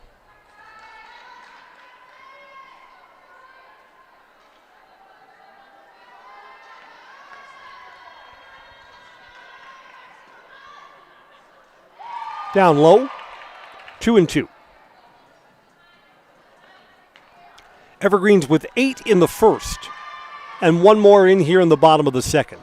Down low, 2-2. Evergreens with 8 in the first, and 1 more in here in the bottom of the second.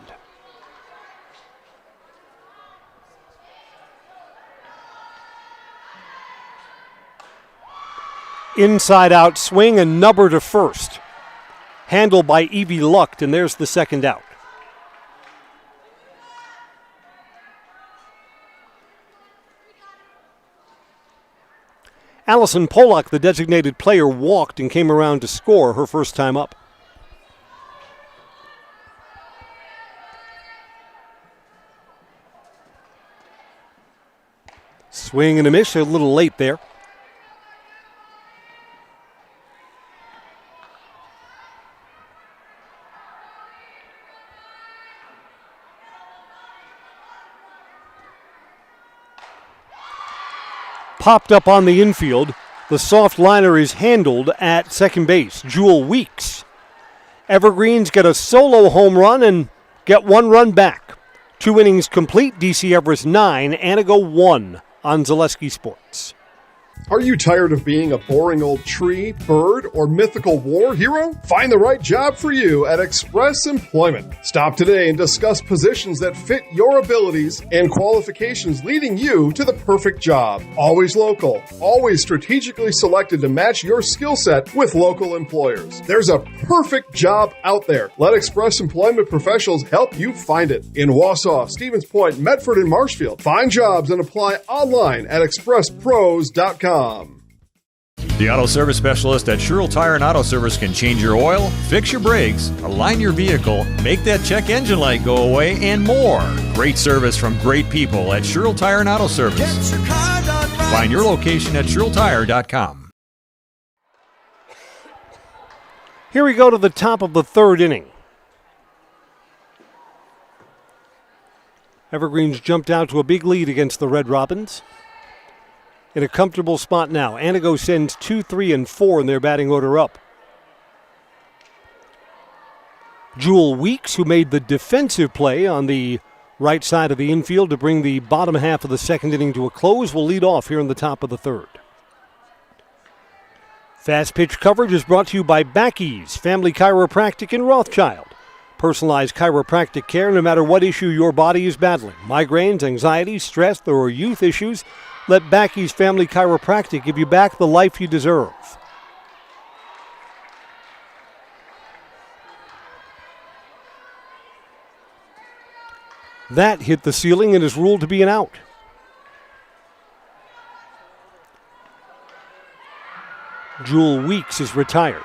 Inside out swing and number to first. Handled by Evie Lucht, and there's the second out. Allison Pollock, the designated player, walked and came around to score her first time up. Swing and a miss, a little late there. Popped up on the infield. The soft liner is handled at second base. Jewel Weeks. Evergreens get a solo home run and get 1 run back. 2 innings complete. DC Everest 9, Antigo 1 on Zaleski Sports. Are you tired of being a boring old tree, bird, or mythical war hero? Find the right job for you at Express Employment. Stop today and discuss positions that fit your abilities and qualifications, leading you to the perfect job. Always local, always strategically selected to match your skill set with local employers. There's a perfect job out there. Let Express Employment professionals help you find it. In Wausau, Stevens Point, Medford, and Marshfield. Find jobs and apply online at expresspros.com. The auto service specialist at Sherrill Tire and Auto Service can change your oil, fix your brakes, align your vehicle, make that check engine light go away, and more. Great service from great people at Sherrill Tire and Auto Service. Find your location at SherrillTire.com. Here we go to the top of the third inning. Evergreens jumped out to a big lead against the Red Robins. In a comfortable spot now. Antigo sends 2, 3, and 4 in their batting order up. Jewel Weeks, who made the defensive play on the right side of the infield to bring the bottom half of the second inning to a close, will lead off here in the top of the third. Fast pitch coverage is brought to you by Backey's Family Chiropractic in Rothschild. Personalized chiropractic care no matter what issue your body is battling. Migraines, anxiety, stress, or youth issues. Let Backey's Family Chiropractic give you back the life you deserve. That hit the ceiling and is ruled to be an out. Jewel Weeks is retired.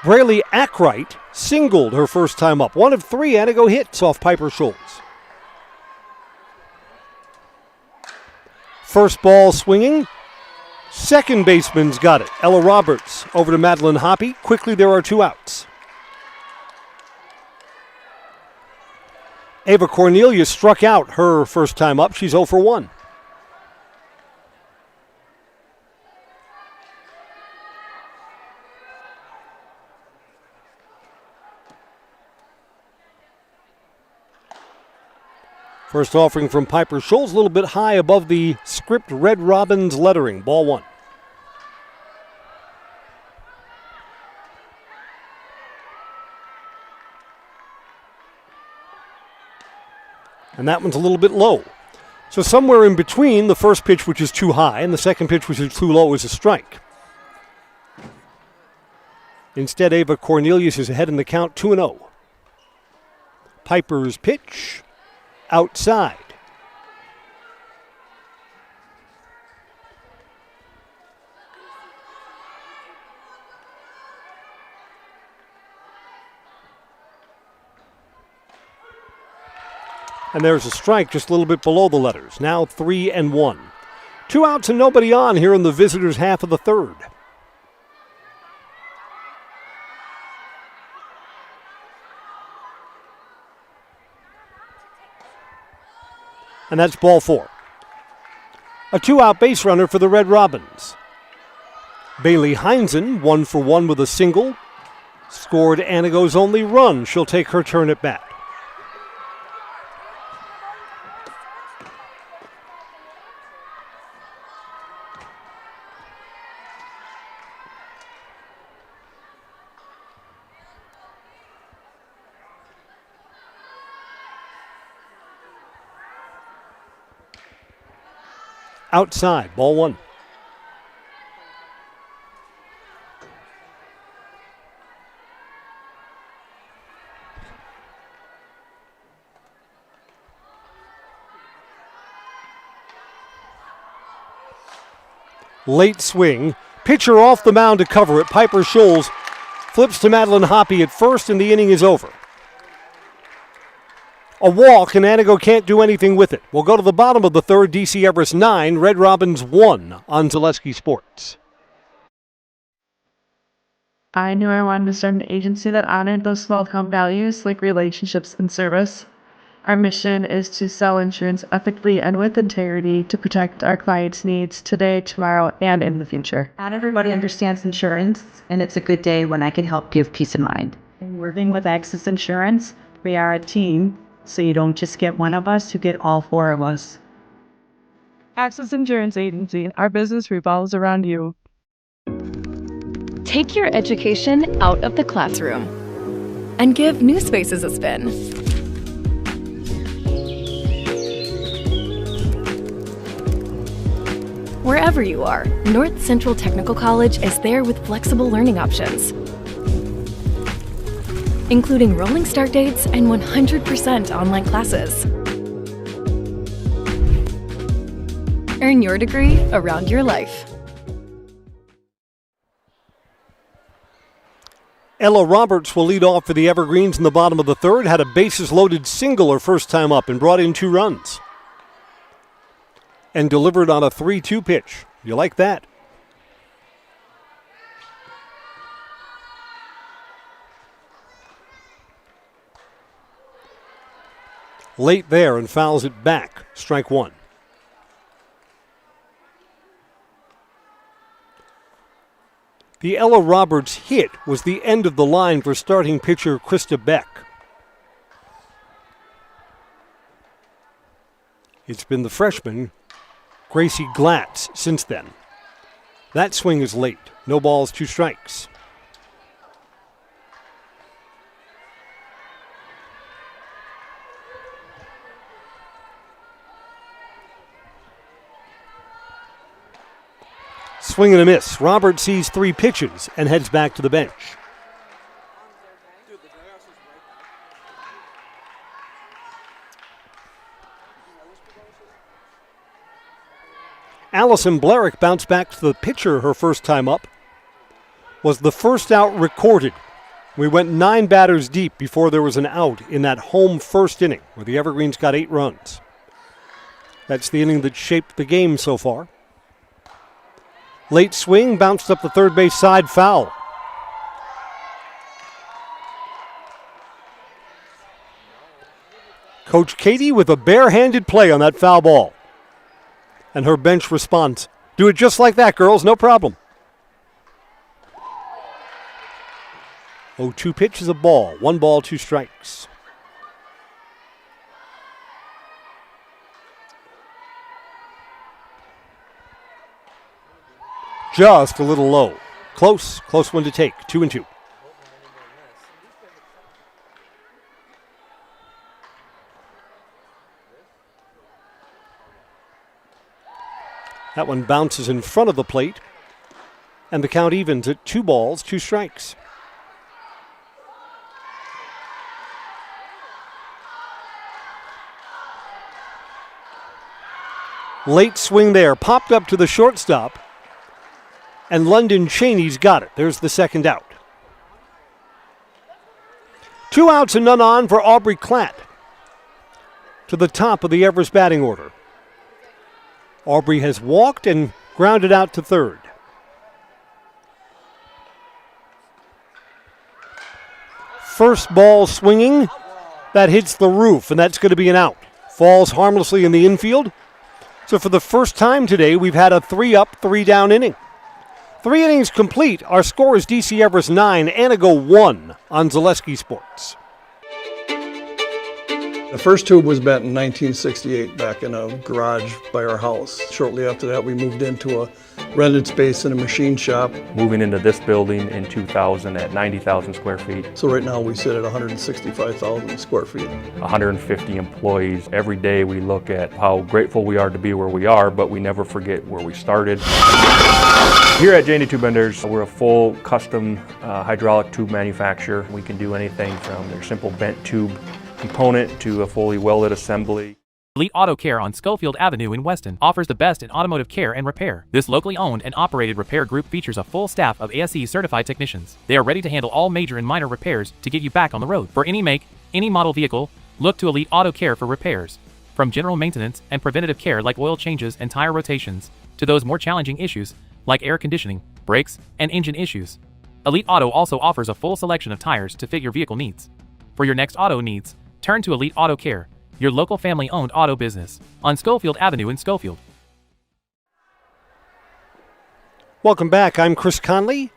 Braylee Ackright singled her first time up. 1 of 3 Antigo hits off Piper Scholes. First ball swinging. Second baseman's got it. Ella Roberts over to Madeline Hoppy. Quickly, there are 2 outs. Ava Cornelius struck out her first time up. She's 0 for 1. First offering from Piper Scholes, a little bit high above the script Red Robins lettering. Ball 1. And that one's a little bit low. So somewhere in between the first pitch, which is too high, and the second pitch, which is too low, is a strike. Instead, Ava Cornelius is ahead in the count, 2-0. Piper's pitch. Outside. And there's a strike just a little bit below the letters. Now 3-1. 2 outs and nobody on here in the visitors' half of the third. and that's ball 4. A 2-out base runner for the Red Robins. Bailey Heinzen, 1 for 1 with a single, scored Antigo's only run. She'll take her turn at bat. Outside, ball 1. Late swing. Pitcher off the mound to cover it. Piper Scholes flips to Madeline Hoppy at first, and the inning is over. A walk, and Antigo can't do anything with it. We'll go to the bottom of the third. DC Everest 9, Red Robins 1 on Zaleski Sports. I knew I wanted to start an agency that honored those small town values like relationships and service. Our mission is to sell insurance ethically and with integrity to protect our clients' needs today, tomorrow, and in the future. Not everybody understands insurance, and it's a good day when I can help give peace of mind. Working with Access Insurance, we are a team, so you don't just get one of us, you get all 4 of us. Access Insurance Agency, our business revolves around you. Take your education out of the classroom and give new spaces a spin. Wherever you are, North Central Technical College is there with flexible learning options, including rolling start dates and 100% online classes. Earn your degree around your life. Ella Roberts will lead off for the Evergreens in the bottom of the third. Had a bases-loaded single her first time up and brought in 2 runs. And delivered on a 3-2 pitch. You like that? Late there and fouls it back. Strike 1. The Ella Roberts hit was the end of the line for starting pitcher Krista Beck. It's been the freshman Gracie Glatz since then. That swing is late. No balls, 2 strikes. Swing and a miss. Roberts sees 3 pitches and heads back to the bench. Allison Blerick bounced back to the pitcher her first time up. Was the first out recorded. We went 9 batters deep before there was an out in that home first inning where the Evergreens got 8 runs. That's the inning that shaped the game so far. Late swing, bounced up the third base side, foul. Coach Katie with a barehanded play on that foul ball. And her bench responds, do it just like that, girls, no problem. 0-2 pitch is a ball. 1 ball, 2 strikes. Just a little low. Close one to take. 2-2. That one bounces in front of the plate, and the count evens at 2 balls, 2 strikes. Late swing there, popped up to the shortstop, and London Cheney's got it. There's the second out. 2 outs and none on for Aubrey Klatt to the top of the Everest batting order. Aubrey has walked and grounded out to third. First ball swinging, that hits the roof, and that's going to be an out. falls harmlessly in the infield. So for the first time today, we've had a 3-up, 3-down inning. 3 innings complete. Our score is DC Everest 9, Antigo 1 on Zaleski Sports. The first tube was bent in 1968 back in a garage by our house. Shortly after that, we moved into a rented space in a machine shop. Moving into this building in 2000 at 90,000 square feet. So right now we sit at 165,000 square feet. 150 employees. Every day we look at how grateful we are to be where we are, but we never forget where we started. Here at J&D Tube Benders, we're a full custom hydraulic tube manufacturer. We can do anything from their simple bent tube component to a fully welded assembly. Elite Auto Care on Schofield Avenue in Weston offers the best in automotive care and repair. This locally owned and operated repair group features a full staff of ASE certified technicians. They are ready to handle all major and minor repairs to get you back on the road. For any make, any model vehicle, look to Elite Auto Care for repairs. From general maintenance and preventative care like oil changes and tire rotations, to those more challenging issues like air conditioning, brakes, and engine issues. Elite Auto also offers a full selection of tires to fit your vehicle needs. For your next auto needs, turn to Elite Auto Care, your local family-owned auto business, on Schofield Avenue in Schofield. Welcome back. I'm Chris Conley.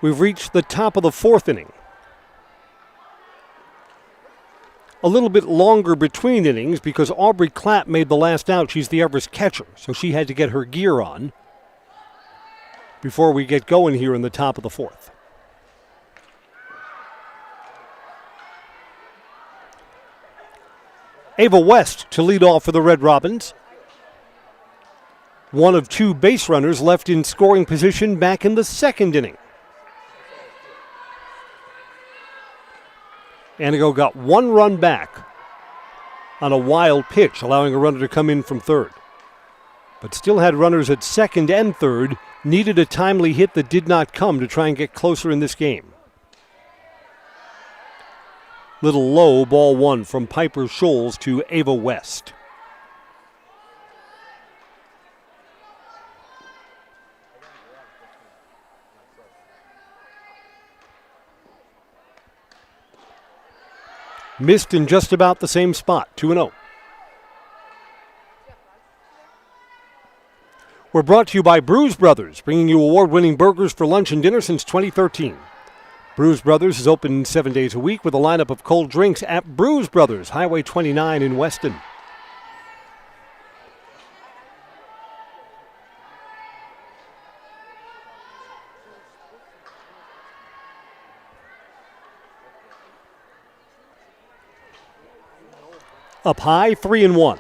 We've reached the top of the 4th inning. A little bit longer between innings because Aubrey Clapp made the last out. She's the Everest catcher, so she had to get her gear on before we get going here in the top of the 4th. Ava West to lead off for the Red Robins. One of 2 base runners left in scoring position back in the 2nd inning. Antigo got 1 run back on a wild pitch, allowing a runner to come in from 3rd. But still had runners at 2nd and 3rd, needed a timely hit that did not come to try and get closer in this game. Little low, ball 1 from Piper Scholes to Ava West. Missed in just about the same spot, 2-0. We're brought to you by Brews Brothers, bringing you award-winning burgers for lunch and dinner since 2013. Brews Brothers is open 7 days a week with a lineup of cold drinks at Brews Brothers, Highway 29 in Weston. Up high, 3-1.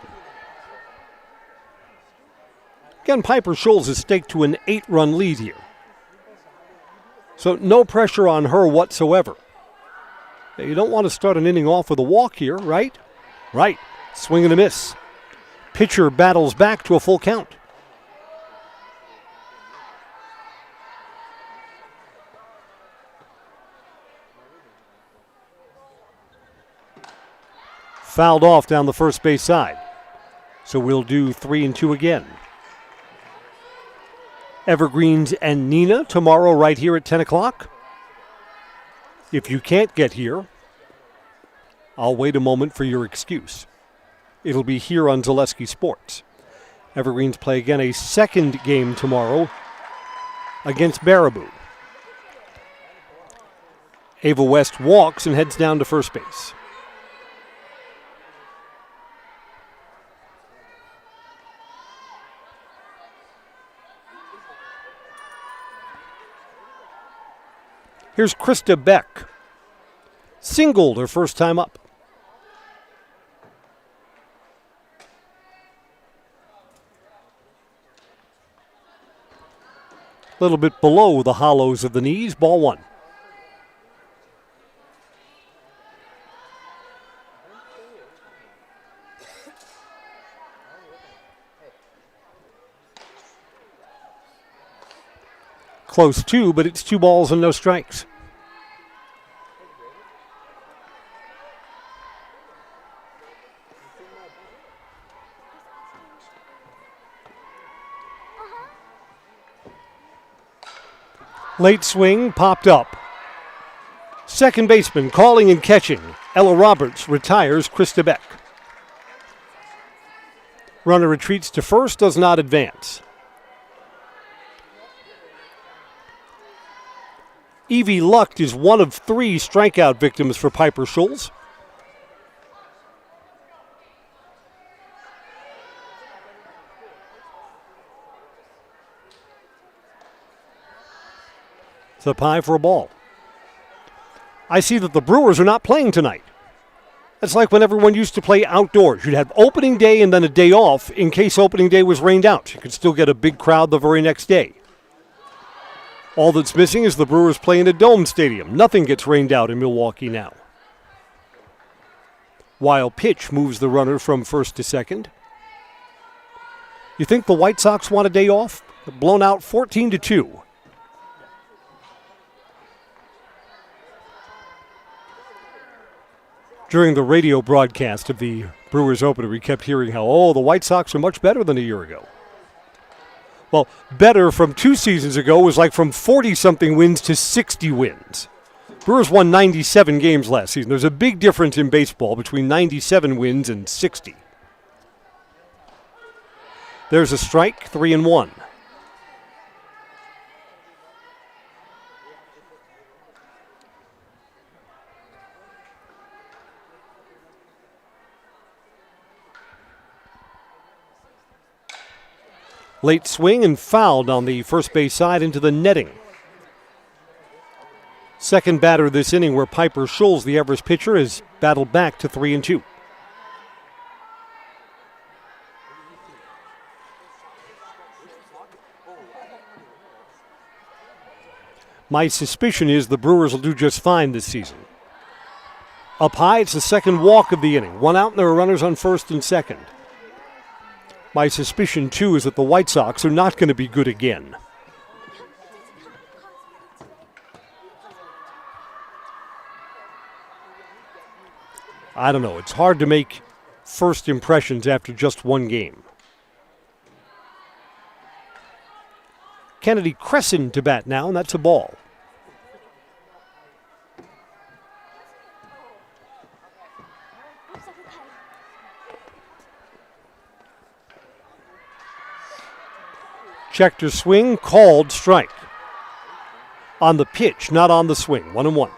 Again, Piper Scholes is staked to an 8-run lead here. So no pressure on her whatsoever. You don't want to start an inning off with a walk here, right? Right. Swing and a miss. Pitcher battles back to a full count. Fouled off down the first base side. So we'll do 3-2 again. Evergreens and Nina tomorrow right here at 10 o'clock. If you can't get here, I'll wait a moment for your excuse. It'll be here on Zaleski Sports. Evergreens play again a 2nd game tomorrow against Baraboo. Ava West walks and heads down to first base. Here's Krista Beck. Singled her first time up. A little bit below the hollows of the knees, ball 1. Close 2, but it's 2 balls and no strikes. Late swing, popped up. Second baseman calling and catching. Ella Roberts retires Krista Beck. Runner retreats to first, does not advance. Evie Lucht is one of 3 strikeout victims for Piper Schulz. It's up high for a ball. I see that the Brewers are not playing tonight. It's like when everyone used to play outdoors. You'd have opening day and then a day off in case opening day was rained out. You could still get a big crowd the very next day. All that's missing is the Brewers play in a dome stadium. Nothing gets rained out in Milwaukee now. Wild pitch moves the runner from first to second. You think the White Sox want a day off? They're blown out 14-2. During the radio broadcast of the Brewers opener, we kept hearing how, the White Sox are much better than a year ago. Well, better from 2 seasons ago was like from 40-something wins to 60 wins. Brewers won 97 games last season. There's a big difference in baseball between 97 wins and 60. There's a strike, 3-1. Late swing and fouled on the first base side into the netting. Second batter this inning where Piper Schulz, the Everest pitcher, has battled back to 3-2. My suspicion is the Brewers will do just fine this season. Up high, it's the second walk of the inning. 1 out and there are runners on first and second. My suspicion, too, is that the White Sox are not going to be good again. I don't know. It's hard to make first impressions after just 1 game. Kennedy Crescent to bat now, and that's a ball. Checked her swing, called strike. On the pitch, not on the swing. 1-1.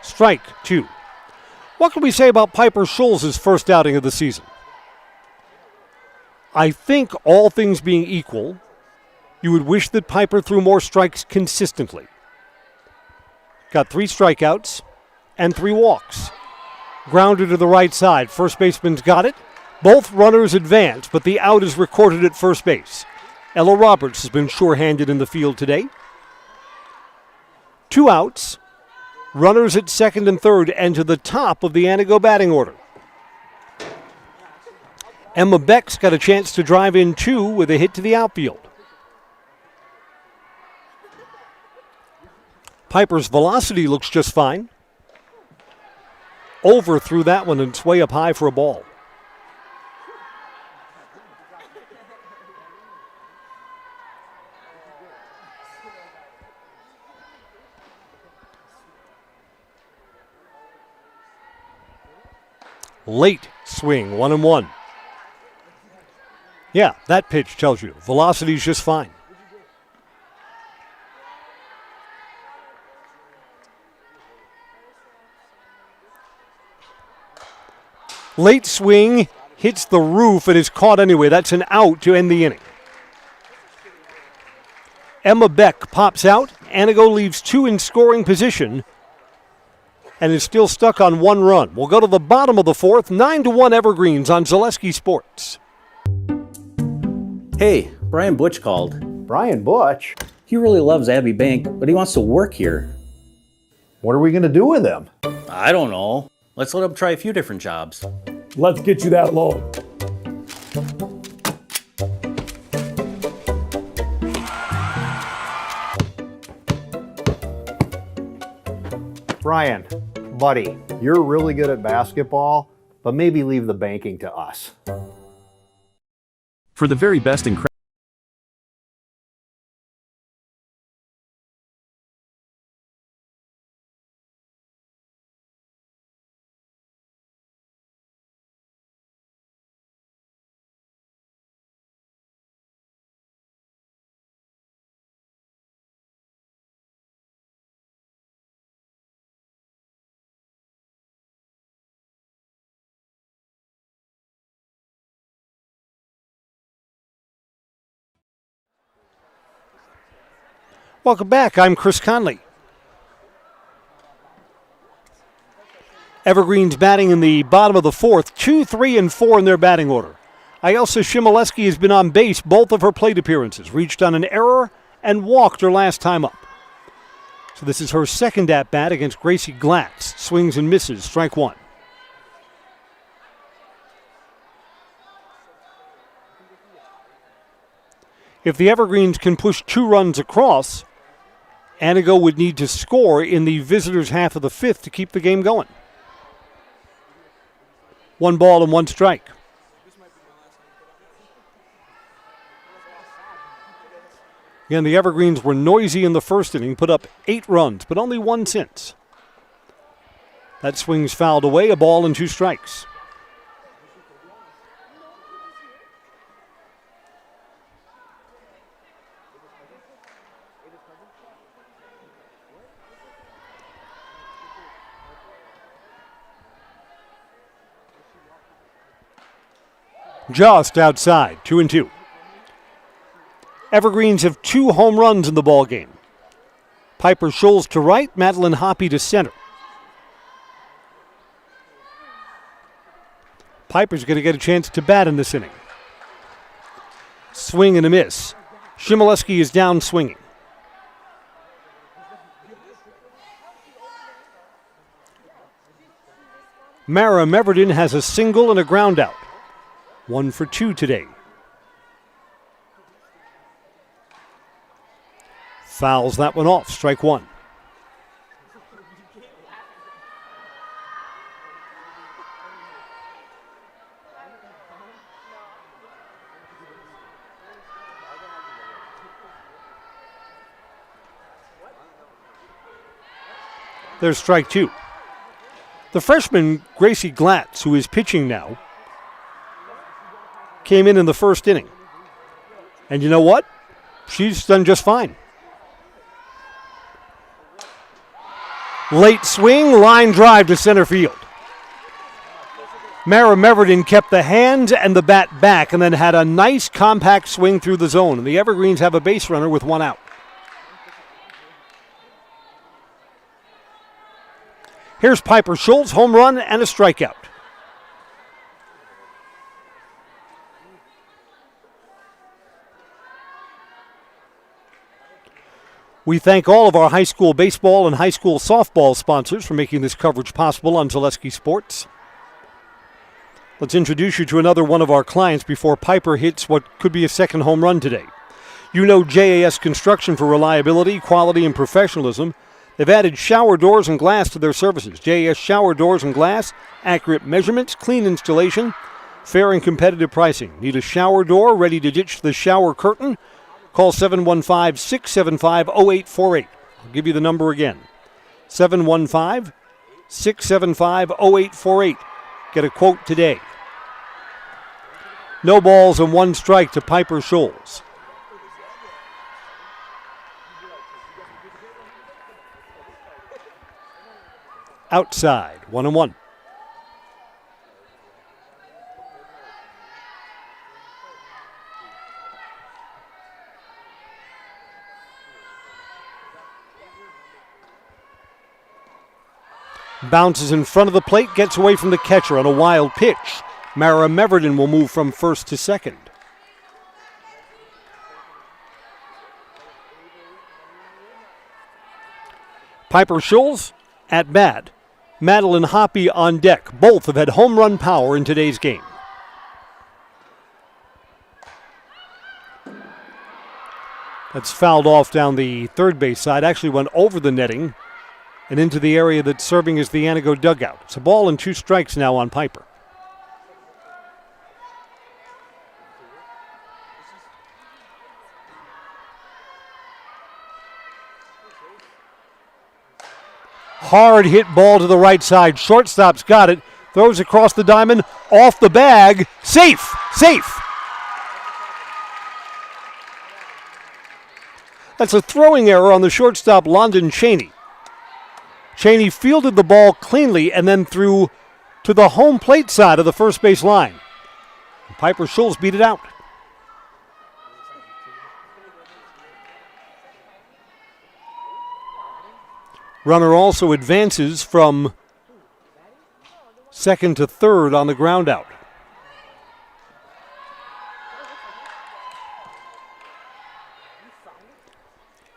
Strike 2. What can we say about Piper Schulz's first outing of the season? I think all things being equal, you would wish that Piper threw more strikes consistently. Got 3 strikeouts and 3 walks. Grounded to the right side. First baseman's got it. Both runners advance, but the out is recorded at first base. Ella Roberts has been sure-handed in the field today. 2 outs. Runners at second and third and to the top of the Antigo batting order. Emma Beck's got a chance to drive in 2 with a hit to the outfield. Piper's velocity looks just fine. Over through that one and it's way up high for a ball. Late swing, 1-1. Yeah, that pitch tells you velocity's just fine. Late swing, hits the roof and is caught anyway. That's an out to end the inning. Emma Beck pops out. Antigo leaves 2 in scoring position and is still stuck on 1 run. We'll go to the bottom of the 4th. 9-1 Evergreens on Zaleski Sports. Hey, Brian Butch called. Brian Butch? He really loves Abbey Bank, but he wants to work here. What are we going to do with him? I don't know. Let's let him try a few different jobs. Let's get you that loan. Brian, buddy, you're really good at basketball, but maybe leave the banking to us. For the very best in Welcome back. I'm Chris Conley. Evergreen's batting in the bottom of the fourth, 2, 3, and 4 in their batting order. Ayelsa Shimoleski has been on base both of her plate appearances, reached on an error and walked her last time up. So this is her second at-bat against Gracie Glatz. Swings and misses, strike one. If the Evergreens can push 2 runs across, Antigo would need to score in the visitors' half of the fifth to keep the game going. 1 ball and 1 strike. Again, the Evergreens were noisy in the first inning, put up 8 runs, but only 1 since. That swing's fouled away, a ball and 2 strikes. Just outside, 2-2. Evergreens have 2 home runs in the ball game. Piper Scholes to right, Madeline Hoppy to center. Piper's going to get a chance to bat in this inning. Swing and a miss. Shimoleski is down swinging. Mara Meverden has a single and a ground out. 1 for 2 today. Fouls that one off, strike one. There's strike two. The freshman, Gracie Glatz, who is pitching now, came in the first inning. And you know what? She's done just fine. Late swing, line drive to center field. Mara Meverden kept the hand and the bat back and then had a nice compact swing through the zone. And the Evergreens have a base runner with 1 out. Here's Piper Scholes, home run and a strikeout. We thank all of our high school baseball and high school softball sponsors for making this coverage possible on Zaleski Sports. Let's introduce you to another one of our clients before Piper hits what could be a second home run today. You know JAS Construction for reliability, quality, and professionalism. They've added shower doors and glass to their services. JAS Shower Doors and Glass, accurate measurements, clean installation, fair and competitive pricing. Need a shower door ready to ditch the shower curtain? Call 715-675-0848. I'll give you the number again. 715-675-0848. Get a quote today. No balls and 1 strike to Piper Scholes. Outside, 1-1. Bounces in front of the plate, gets away from the catcher on a wild pitch. Mara Meverden will move from first to second. Piper Scholes at bat. Madeline Hoppy on deck. Both have had home run power in today's game. That's fouled off down the third base side. Actually went over the netting and into the area that's serving as the Antigo dugout. It's a ball and 2 strikes now on Piper. Hard hit ball to the right side. Shortstop's got it. Throws across the diamond. Off the bag. Safe. Safe. That's a throwing error on the shortstop, London Cheney. Cheney fielded the ball cleanly and then threw to the home plate side of the first base line. Piper Scholes beat it out. Runner also advances from second to third on the ground out.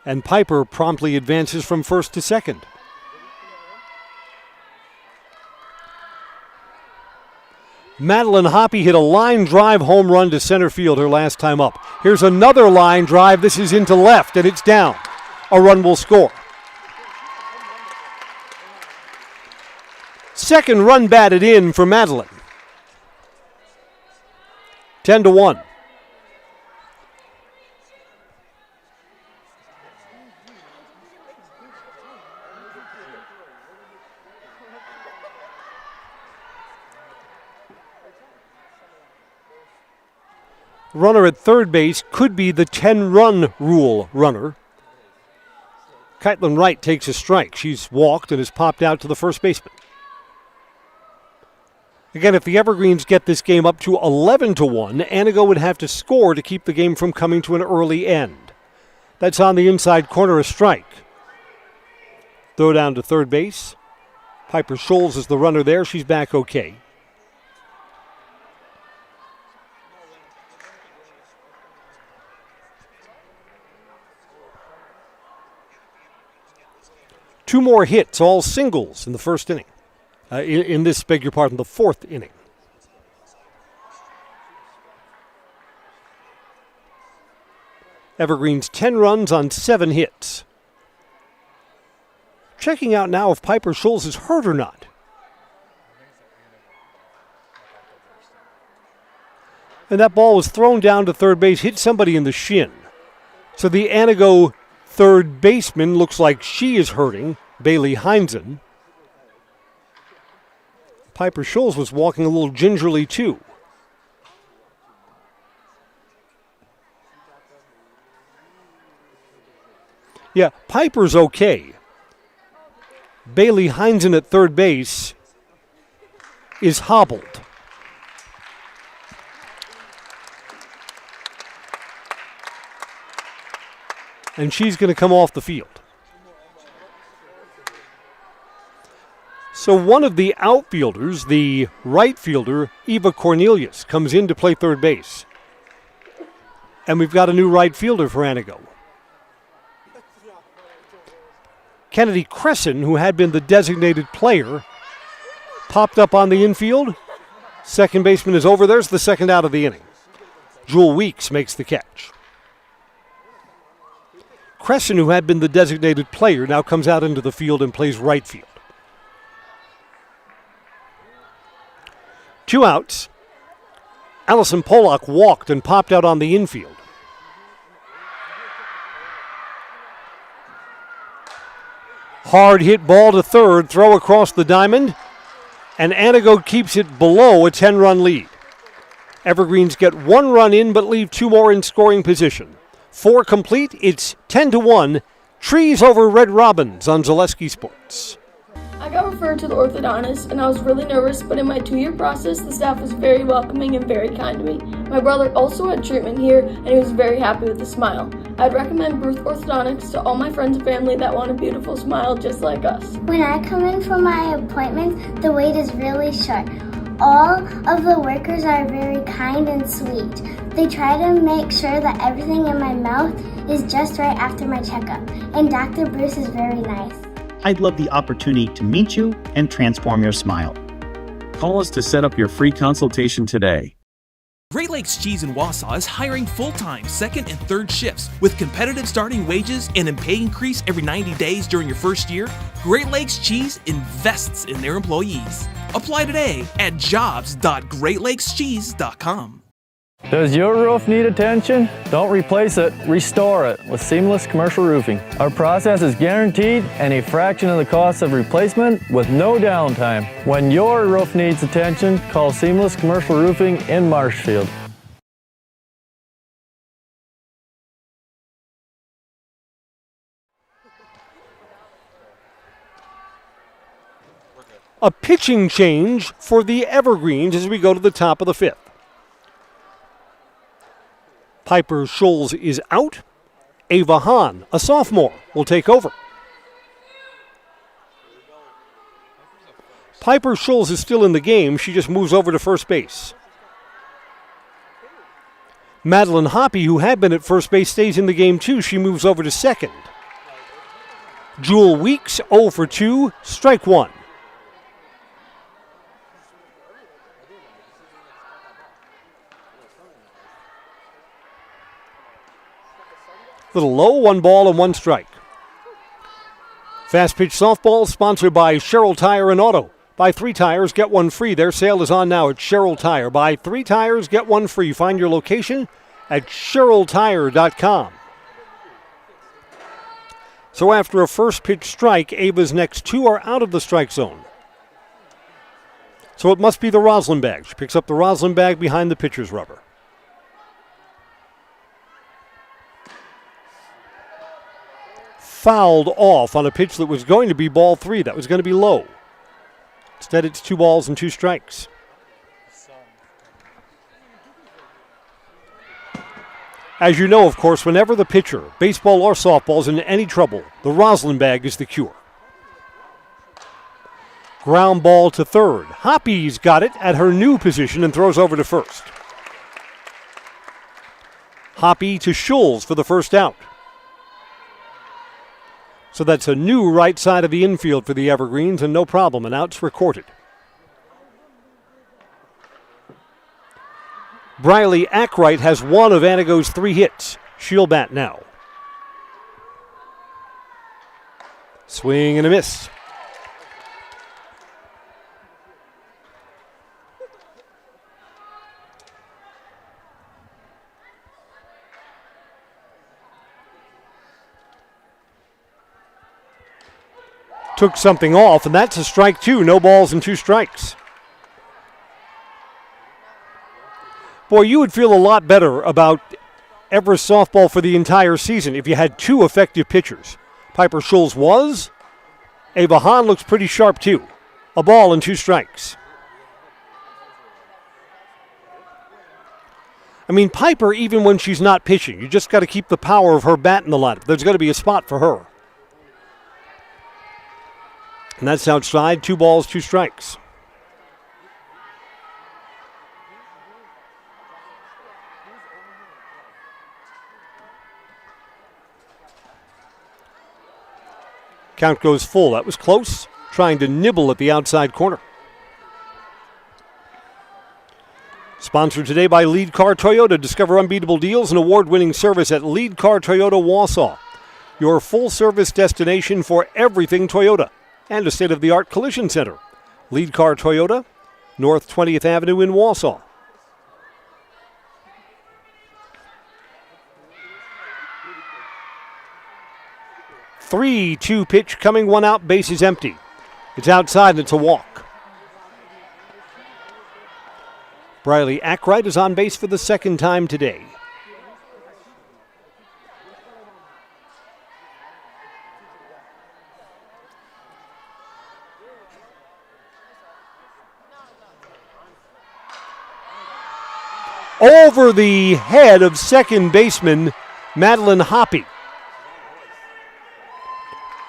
And Piper promptly advances from first to second. Madeline Hoppy hit a line drive home run to center field her last time up. Here's another line drive. This is into left, and it's down. A run will score. Second run batted in for Madeline. 10-1. Runner at third base could be the 10-run rule runner. Kaitlyn Wright takes a strike. She's walked and has popped out to the first baseman. Again, if the Evergreens get this game up to 11-1, Antigo would have to score to keep the game from coming to an early end. That's on the inside corner, a strike. Throw down to third base. Piper Scholes is the runner there. She's back okay. Two more hits, all singles in the first inning. The fourth inning. Evergreens 10 runs on 7 hits. Checking out now if Piper Scholes is hurt or not. And that ball was thrown down to third base, hit somebody in the shin. So the Antigo third baseman looks like she is hurting, Bailey Heinzen. Piper Scholes was walking a little gingerly too. Yeah, Piper's okay. Bailey Heinzen at third base is hobbled. And she's going to come off the field. So one of the outfielders, the right fielder, Eva Cornelius, comes in to play third base. And we've got a new right fielder for Antigo. Kennedy Cresson, who had been the designated player, popped up on the infield. Second baseman is over. There's the second out of the inning. Jewel Weeks makes the catch. Cresson, who had been the designated player, now comes out into the field and plays right field. 2 outs. Allison Pollock walked and popped out on the infield. Hard hit ball to third, throw across the diamond, and Antigo keeps it below a 10-run lead. Evergreens get 1 run in but leave 2 more in scoring position. 4 complete, it's 10-1. Trees over Red Robins on Zaleski Sports. I got referred to the orthodontist and I was really nervous, but in my 2-year process, the staff was very welcoming and very kind to me. My brother also had treatment here and he was very happy with the smile. I'd recommend Bruce Orthodontics to all my friends and family that want a beautiful smile just like us. When I come in for my appointments, the wait is really short. All of the workers are very kind and sweet. They try to make sure that everything in my mouth is just right after my checkup, and Dr. Bruce is very nice. I'd love the opportunity to meet you and transform your smile. Call us to set up your free consultation today. Great Lakes Cheese in Wausau is hiring full-time second and third shifts with competitive starting wages and a pay increase every 90 days during your first year. Great Lakes Cheese invests in their employees. Apply today at jobs.greatlakescheese.com. Does your roof need attention? Don't replace it, restore it with Seamless Commercial Roofing. Our process is guaranteed and a fraction of the cost of replacement with no downtime. When your roof needs attention, call Seamless Commercial Roofing in Marshfield. A pitching change for the Evergreens as we go to the top of the 5th. Piper Scholes is out. Ava Hahn, a sophomore, will take over. Piper Schulz is still in the game. She just moves over to first base. Madeline Hoppy, who had been at first base, stays in the game too. She moves over to second. Jewel Weeks, 0 for 2, strike one. Little low, 1 ball and 1 strike. Fast pitch softball sponsored by Sherrill Tire and Auto. Buy 3 tires, get 1 free. Their sale is on now at Sherrill Tire. Buy 3 tires, get 1 free. Find your location at SherrillTire.com. So after a first pitch strike, Ava's next 2 are out of the strike zone. So it must be the Roslyn bag. She picks up the Roslyn bag behind the pitcher's rubber. Fouled off on a pitch that was going to be ball 3. That was going to be low. Instead, it's 2 balls and 2 strikes. As you know, of course, whenever the pitcher, baseball or softball, is in any trouble, the Roslyn bag is the cure. Ground ball to third. Hoppy's got it at her new position and throws over to first. Hoppy to Schulz for the first out. So that's a new right side of the infield for the Evergreens, and no problem, an out's recorded. Briley Ackright has 1 of Antigo's 3 hits. She'll bat now. Swing and a miss. Took something off, and that's a strike 2. No balls and 2 strikes. Boy, you would feel a lot better about Everest softball for the entire season if you had 2 effective pitchers. Piper Schulz was. Ava Hahn looks pretty sharp too. A ball and 2 strikes. I mean, Piper, even when she's not pitching, you just got to keep the power of her bat in the lineup. There's going to be a spot for her. And that's outside, 2 balls, 2 strikes. Count goes full. That was close, trying to nibble at the outside corner. Sponsored today by Lead Car Toyota. Discover unbeatable deals and award-winning service at Lead Car Toyota Wausau. Your full-service destination for everything Toyota. And a state-of-the-art collision center. Lead Car Toyota, North 20th Avenue in Wausau. Three, 2 pitch coming, 1 out, base is empty. It's outside and it's a walk. Briley Ackright is on base for the 2nd time today. Over the head of second baseman Madeline Hoppy.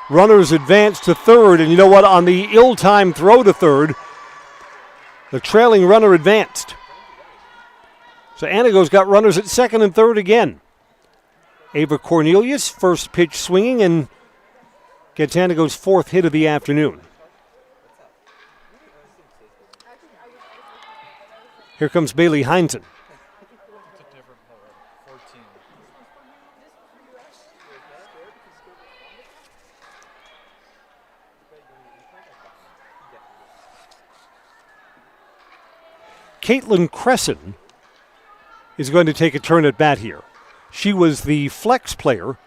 Runners advance to third, and you know what? On the ill-timed throw to third, the trailing runner advanced. So Antigo's got runners at second and third again. Ava Cornelius, first pitch swinging, and gets Antigo's 4th hit of the afternoon. Here comes Bailey Heinzen. Caitlin Cresson is going to take a turn at bat here. She was the flex player.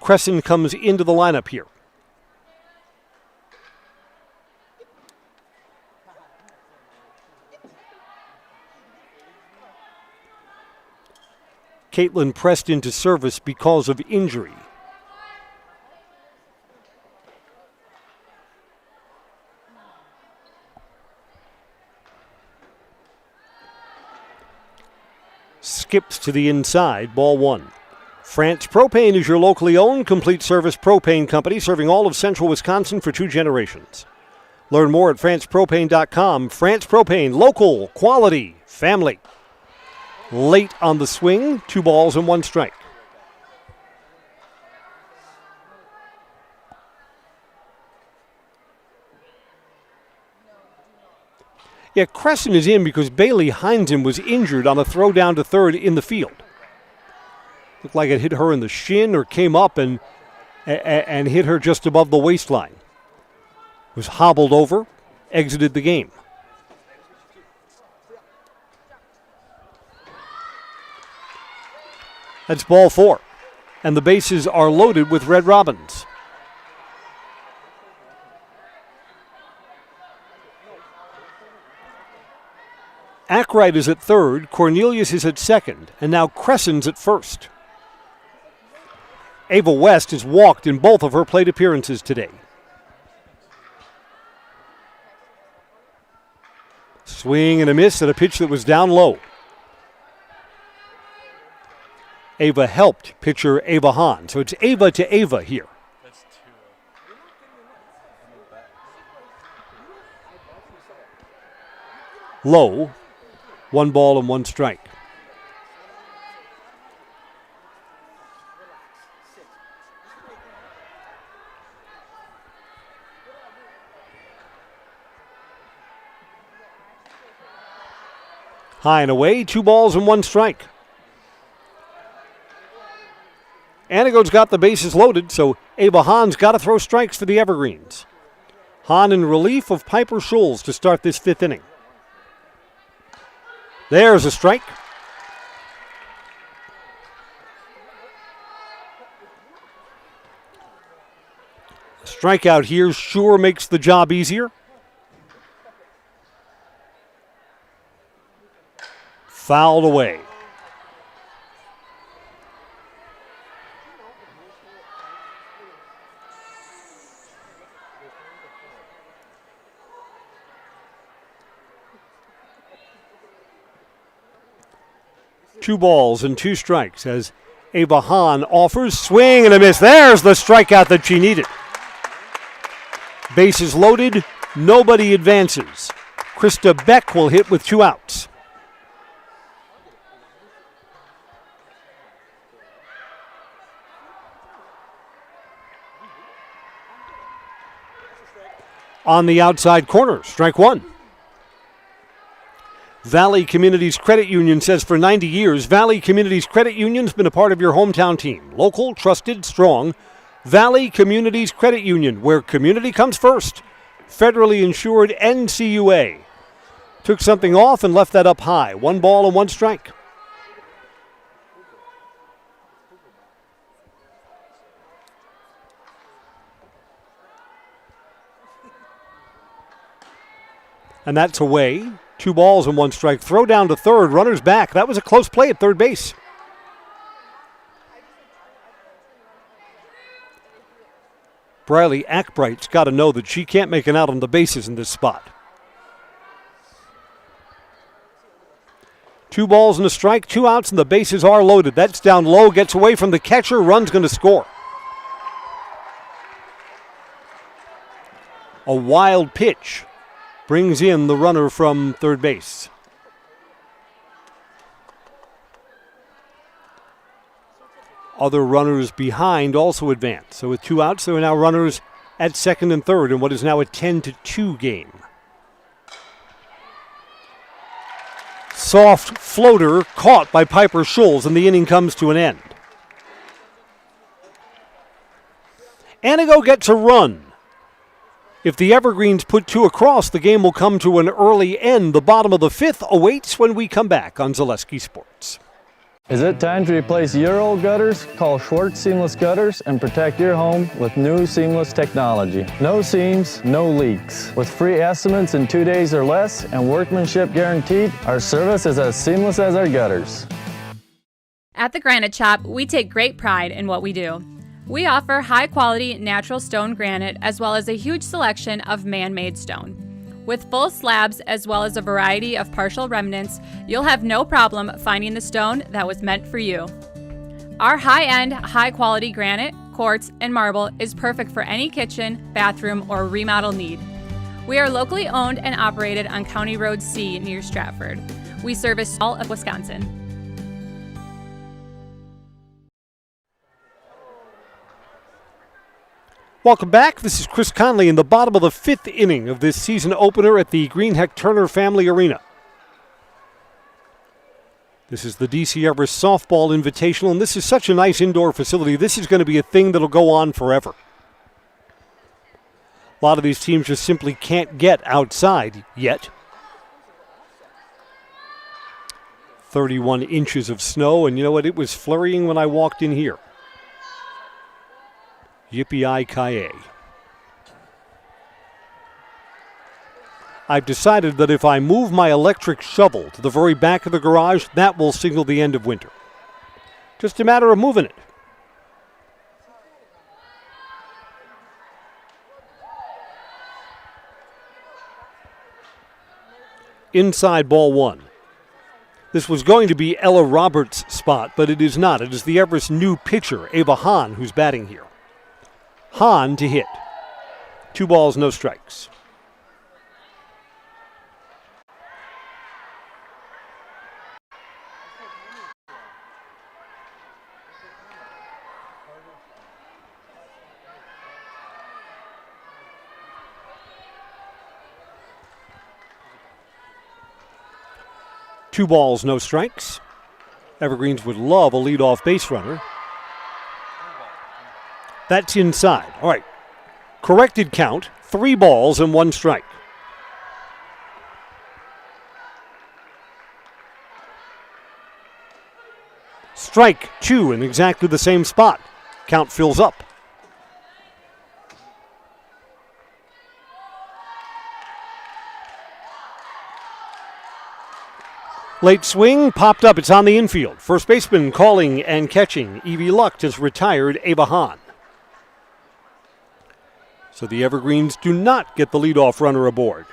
Cresson comes into the lineup here. Caitlin pressed into service because of injury. Skips to the inside, ball 1. France Propane is your locally owned complete service propane company serving all of central Wisconsin for 2 generations. Learn more at francepropane.com. France Propane, local, quality, family. Late on the swing, 2 balls and 1 strike. Yeah, Crescent is in because Bailey Heinzen was injured on a throw down to third in the field. Looked like it hit her in the shin or came up and hit her just above the waistline. Was hobbled over, exited the game. That's ball 4. And the bases are loaded with Red Robins. Ackright is at third, Cornelius is at second, and now Crescent's at first. Ava West has walked in both of her plate appearances today. Swing and a miss at a pitch that was down low. Ava helped pitcher Ava Hahn, so it's Ava to Ava here. Low, 1 ball and 1 strike. High and away, 2 balls and 1 strike. Antigo's got the bases loaded, so Ava Hahn's got to throw strikes for the Evergreens. Hahn in relief of Piper Schulz to start this 5th inning. There's a strike. A strikeout here sure makes the job easier. Fouled away. Two balls and 2 strikes as Ava Hahn offers. Swing and a miss. There's the strikeout that she needed. Bases loaded. Nobody advances. Krista Beck will hit with 2 outs. On the outside corner, strike 1. Valley Communities Credit Union says for 90 years, Valley Communities Credit Union's been a part of your hometown team. Local, trusted, strong. Valley Communities Credit Union, where community comes first. Federally insured NCUA. Took something off and left that up high. 1 ball and 1 strike. And that's away. 2 balls and 1 strike. Throw down to third. Runners back. That was a close play at third base. Briley Ackbright's got to know that she can't make an out on the bases in this spot. 2 balls and a strike. 2 outs and the bases are loaded. That's down low. Gets away from the catcher. Run's going to score. A wild pitch brings in the runner from third base. Other runners behind also advance. So with 2 outs, there are now runners at second and third in what is now a 10-2 game. Soft floater caught by Piper Schulz, and the inning comes to an end. Antigo gets a run. If the Evergreens put 2 across, the game will come to an early end. The bottom of the 5th awaits when we come back on Zaleski Sports. Is it time to replace your old gutters? Call Schwartz Seamless Gutters and protect your home with new seamless technology. No seams, no leaks. With free estimates in 2 days or less and workmanship guaranteed, our service is as seamless as our gutters. At the Granite Shop, we take great pride in what we do. We offer high-quality natural stone granite as well as a huge selection of man-made stone. With full slabs as well as a variety of partial remnants, you'll have no problem finding the stone that was meant for you. Our high-end, high-quality granite, quartz, and marble is perfect for any kitchen, bathroom, or remodel need. We are locally owned and operated on County Road C near Stratford. We service all of Wisconsin. Welcome back. This is Chris Conley in the bottom of the 5th inning of this season opener at the Greenheck Turner Family Arena. This is the DC Everest Softball Invitational, and this is such a nice indoor facility. This is going to be a thing that'll go on forever. A lot of these teams just simply can't get outside yet. 31 inches of snow, and you know what? It was flurrying when I walked in here. Yippee-ki-yay. I've decided that if I move my electric shovel to the very back of the garage, that will signal the end of winter. Just a matter of moving it. Inside ball one. This was going to be Ella Roberts' spot, but it is not. It is the Everest new pitcher, Ava Hahn, who's batting here. Hahn to hit. 2 balls, no strikes. Two balls, no strikes. Evergreens would love a leadoff base runner. That's inside. All right. Corrected count, 3 balls and 1 strike. Strike 2 in exactly the same spot. Count fills up. Late swing, popped up. It's on the infield. First baseman calling and catching. Evie Lucht has retired Ava Hahn. So the Evergreens do not get the leadoff runner aboard.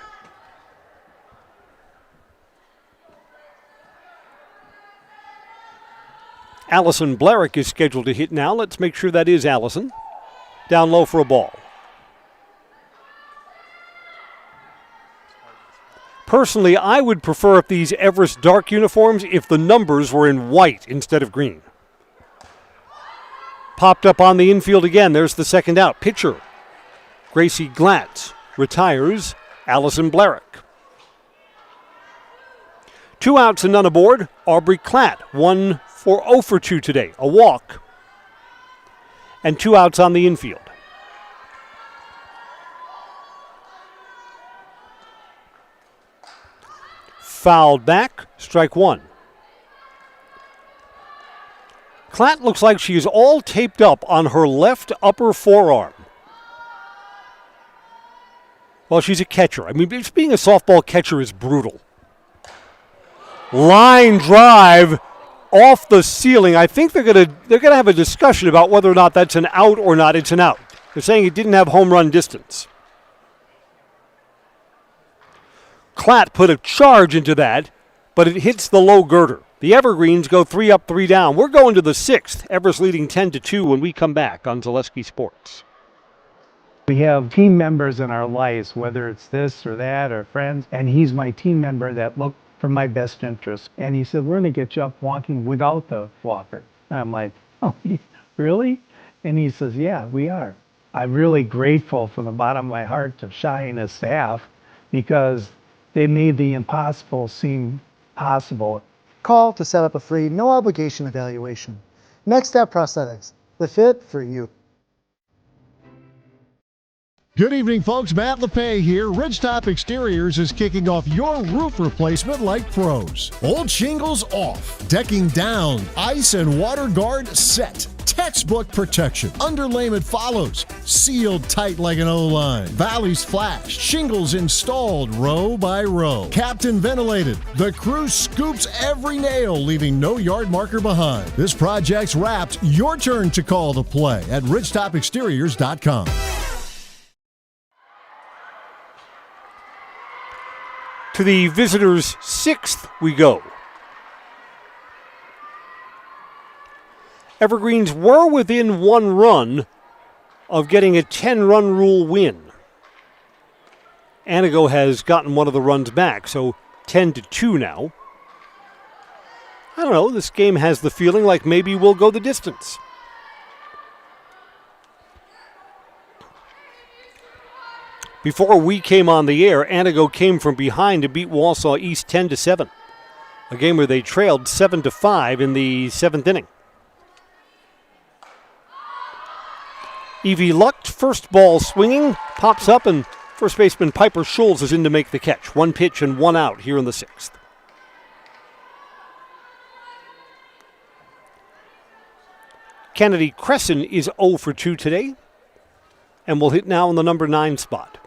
Allison Blarick is scheduled to hit now. Let's make sure that is Allison. Down low for a ball. Personally, I would prefer if these Everest dark uniforms if the numbers were in white instead of green. Popped up on the infield again. There's the second out. Pitcher, Gracie Glatz, retires Allison Blarick. 2 outs and none aboard. Aubrey Klatt, 1 for 0 for 2 today. A walk. And 2 outs on the infield. Fouled back, strike 1. Klatt looks like she is all taped up on her left upper forearm. Well, she's a catcher. I mean, being a softball catcher is brutal. Line drive off the ceiling. I think they're gonna have a discussion about whether or not that's an out or not. It's an out. They're saying it didn't have home run distance. Klatt put a charge into that, but it hits the low girder. The Evergreens go 3 up, 3 down. We're going to the 6th. Everest leading 10-2 when we come back on Zaleski Sports. We have team members in our lives, whether it's this or that or friends, and he's my team member that looked for my best interest. And he said, we're going to get you up walking without the walker. And I'm like, oh, really? And he says, yeah, we are. I'm really grateful from the bottom of my heart to Shai and his staff because they made the impossible seem possible. Call to set up a free, no obligation evaluation. Next Step Prosthetics, the fit for you. Good evening, folks. Matt LePay here. Ridgetop Exteriors is kicking off your roof replacement like pros. Old shingles off, decking down, ice and water guard set. Textbook protection. Underlayment follows. Sealed tight like an O-line. Valleys flashed. Shingles installed row by row. Captain ventilated. The crew scoops every nail, leaving no yard marker behind. This project's wrapped. Your turn to call the play at ridgetopexteriors.com. To the visitors' 6th we go. Evergreens were within 1 run of getting a 10-run rule win. Antigo has gotten one of the runs back, so 10-2 now. I don't know, this game has the feeling like maybe we'll go the distance. Before we came on the air, Antigo came from behind to beat Wausau East 10-7. A game where they trailed 7-5 in the 7th inning. Evie Lucht, first ball swinging, pops up, and first baseman Piper Schulz is in to make the catch. 1 pitch and 1 out here in the 6th. Kennedy Crescent is 0 for 2 today and will hit now in the number 9 spot.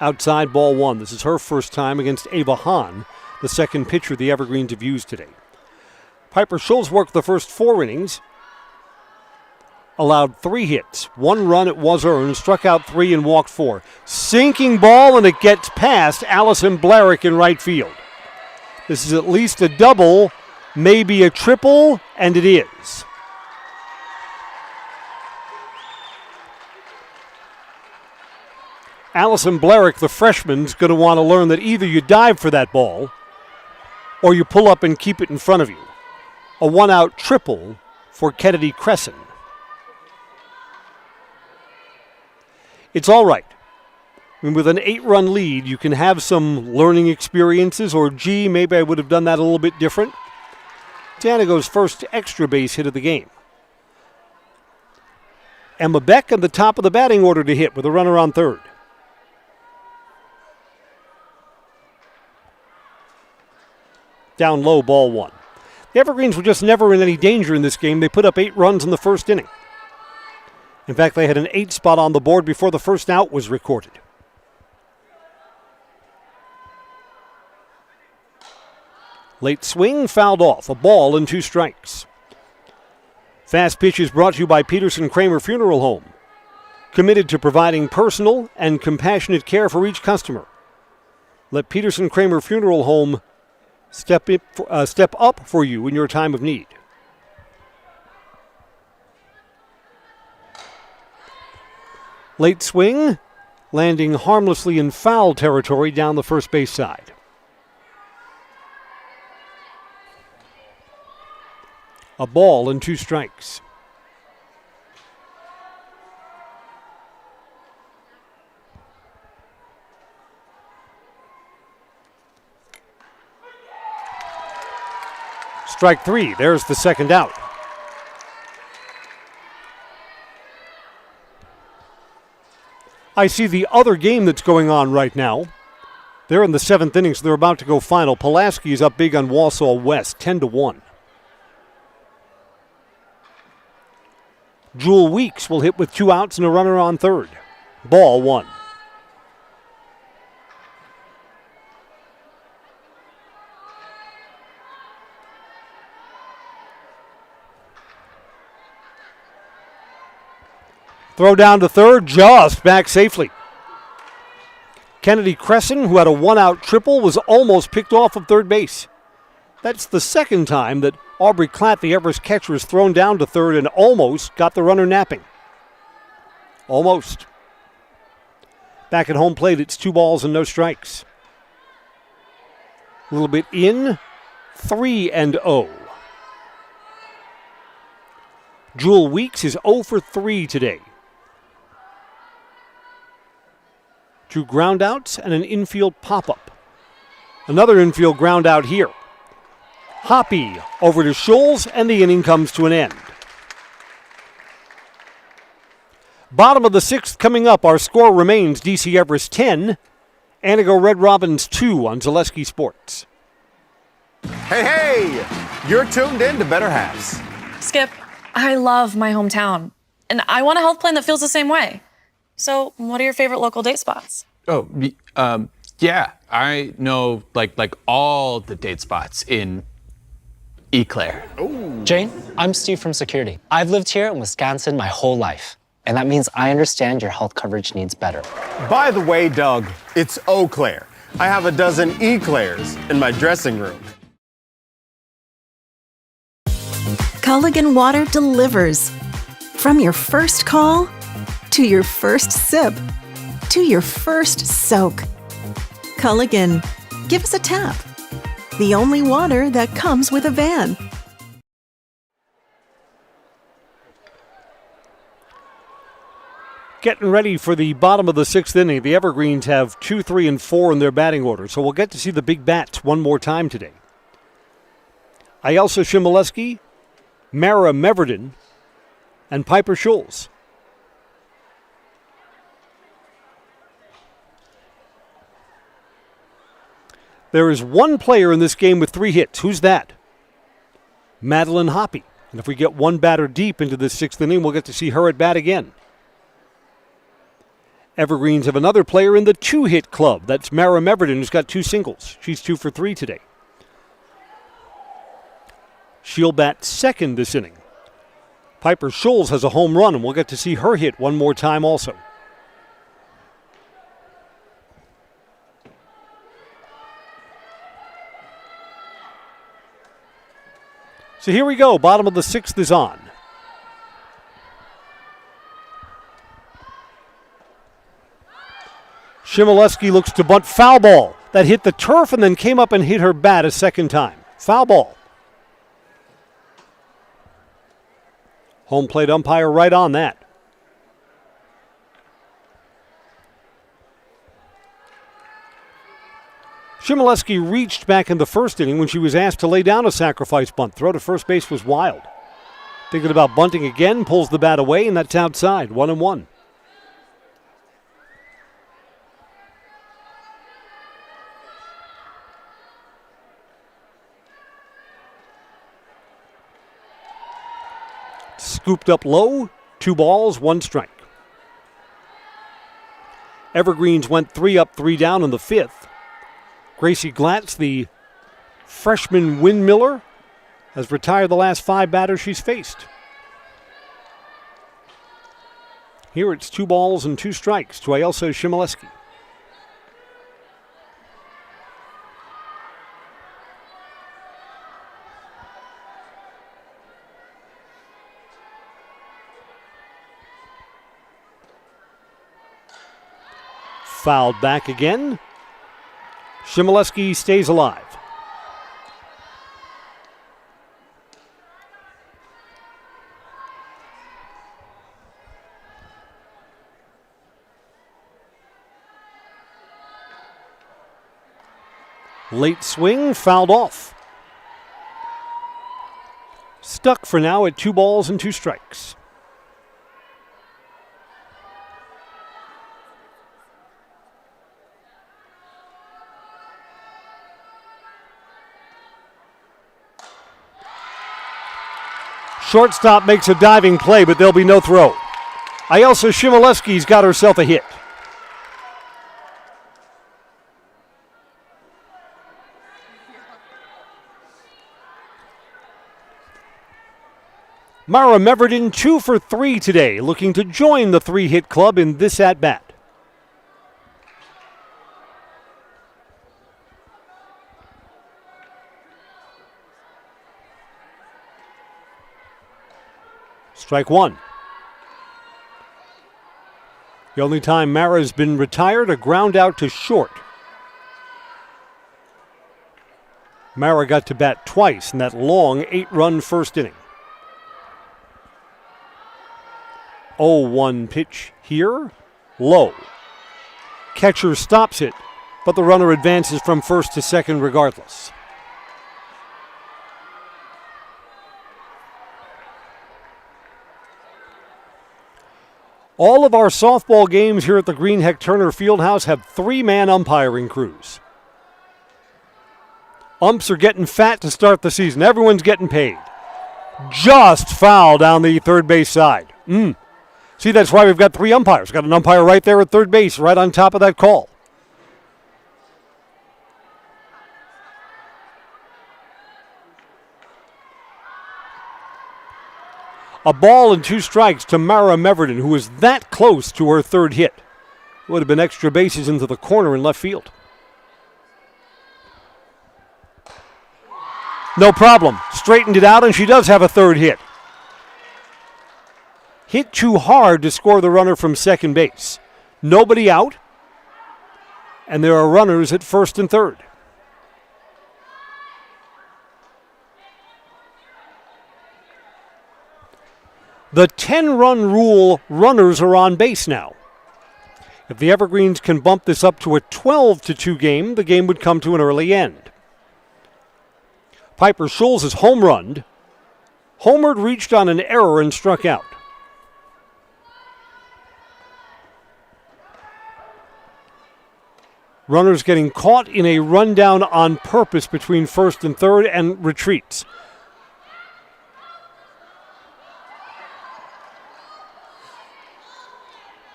Outside ball 1. This is her first time against Ava Hahn, the second pitcher the Evergreens have used today. Piper Schulz worked the first 4 innings, allowed 3 hits, 1 run it was earned, struck out 3 and walked 4. Sinking ball, and it gets past Allison Blarick in right field. This is at least a double, maybe a triple, and it is. Allison Blarick, the freshman, is going to want to learn that either you dive for that ball or you pull up and keep it in front of you. A 1-out triple for Kennedy Crescent. It's all right. I mean, with an 8-run lead, you can have some learning experiences, or gee, maybe I would have done that a little bit different. It's Antigo's first extra base hit of the game. Emma Beck at the top of the batting order to hit with a runner on third. Down low, ball 1. The Evergreens were just never in any danger in this game. They put up 8 runs in the first inning. In fact, they had an 8 spot on the board before the first out was recorded. Late swing, fouled off. A ball and 2 strikes. Fast Pitch is brought to you by Peterson Kramer Funeral Home. Committed to providing personal and compassionate care for each customer. Let Peterson Kramer Funeral Home step up for you in your time of need. Late swing, landing harmlessly in foul territory down the first base side. A ball and 2 strikes. Strike 3. There's the second out. I see the other game that's going on right now. They're in the 7th inning, so they're about to go final. Pulaski is up big on Wausau West, 10-1. Jewel Weeks will hit with 2 outs and a runner on third. Ball 1. Throw down to third, just back safely. Kennedy Crescent, who had a 1-out triple, was almost picked off of third base. That's the second time that Aubrey Klatt, the Everest catcher, is thrown down to third and almost got the runner napping. Almost. Back at home plate, it's 2 balls and no strikes. A little bit in, 3-0. Jewel Weeks is 0 for 3 today. 2 groundouts and an infield pop-up. Another infield ground out here. Hoppy over to Schulz, and the inning comes to an end. Bottom of the 6th coming up. Our score remains DC Everest 10, Antigo Red Robins 2 on Zaleski Sports. Hey, you're tuned in to Better Halves. Skip, I love my hometown, and I want a health plan that feels the same way. So, what are your favorite local date spots? Oh, yeah, I know like all the date spots in Eclair. Jane, I'm Steve from security. I've lived here in Wisconsin my whole life, and that means I understand your health coverage needs better. By the way, Doug, it's Eau Claire. I have a dozen Eclairs in my dressing room. Culligan Water delivers. From your first call to your first sip, to your first soak. Culligan, give us a tap. The only water that comes with a van. Getting ready for the bottom of the 6th inning. The Evergreens have 2, 3, and 4 in their batting order, so we'll get to see the big bats one more time today. Ayelsa Shimoleski, Mara Meverden, and Piper Schulz. There is one player in this game with 3 hits. Who's that? Madeline Hoppy. And if we get one batter deep into this 6th inning, we'll get to see her at bat again. Evergreens have another player in the 2-hit club. That's Mara Meverden, who's got 2 singles. She's 2 for 3 today. She'll bat second this inning. Piper Schulz has a home run, and we'll get to see her hit one more time also. So here we go. Bottom of the 6th is on. Shimoleski looks to bunt. Foul ball. That hit the turf and then came up and hit her bat a second time. Foul ball. Home plate umpire right on that. Shimoleski reached back in the first inning when she was asked to lay down a sacrifice bunt. Throw to first base was wild. Thinking about bunting again, pulls the bat away, and that's outside. 1-1. Scooped up low, 2 balls, 1 strike. Evergreens went 3 up, 3 down in the 5th. Gracie Glatz, the freshman windmiller, has retired the last 5 batters she's faced. Here it's 2 balls and 2 strikes to Ayelsa Shimoleski. Fouled back again. Shimoleski stays alive. Late swing, fouled off. Stuck for now at 2 balls and 2 strikes. Shortstop makes a diving play, but there'll be no throw. Ayelsa Shimoleski's got herself a hit. Mara Meverden 2 for 3 today, looking to join the 3-hit club in this at-bat. Strike 1. The only time Mara's been retired, a ground out to short. Mara got to bat twice in that long 8-run first inning. 0-1 pitch here, low. Catcher stops it, but the runner advances from first to second regardless. All of our softball games here at the Greenheck Turner Fieldhouse have 3-man umpiring crews. Umps are getting fat to start the season. Everyone's getting paid. Just foul down the third base side. See, that's why we've got 3 umpires. Got an umpire right there at third base, right on top of that call. A ball and 2 strikes to Mara Meverden, who was that close to her 3rd hit. Would have been extra bases into the corner in left field. No problem. Straightened it out, and she does have a 3rd hit. hit too hard to score the runner from second base. Nobody out, and there are runners at first and third. The 10-run rule, runners are on base now. If the Evergreens can bump this up to a 12-2 game, the game would come to an early end. Piper Schulz is home runned. Homered reached on an error and struck out. Runners getting caught in a rundown on purpose between first and third and retreats.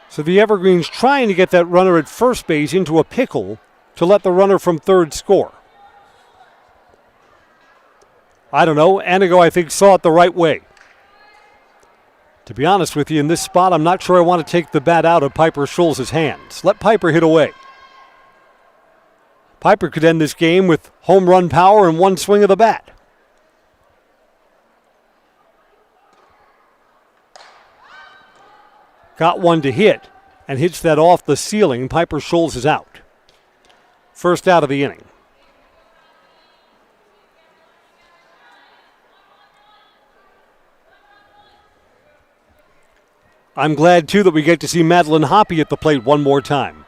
So the Evergreens trying to get that runner at first base into a pickle to let the runner from third score. I don't know. Antigo, I think, saw it the right way. To be honest with you, in this spot, I'm not sure I want to take the bat out of Piper Schulz's hands. Let Piper hit away. Piper could end this game with home run power and one swing of the bat. Got one to hit and hits that off the ceiling. Piper Schulz is out. First out of the inning. I'm glad, too, that we get to see Madeline Hoppe at the plate one more time.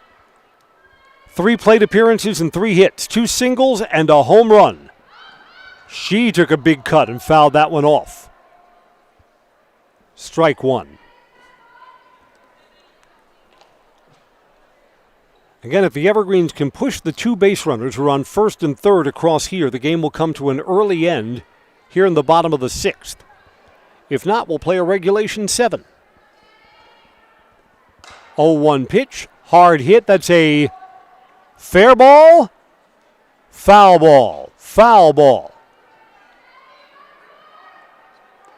3 plate appearances and 3 hits, 2 singles and a home run. She took a big cut and fouled that one off. Strike one. Again, if the Evergreens can push the 2 base runners who are on first and third across here, the game will come to an early end here in the bottom of the 6th. If not, we'll play a regulation 7. 0-1 pitch, hard hit. That's a fair ball, foul ball, foul ball.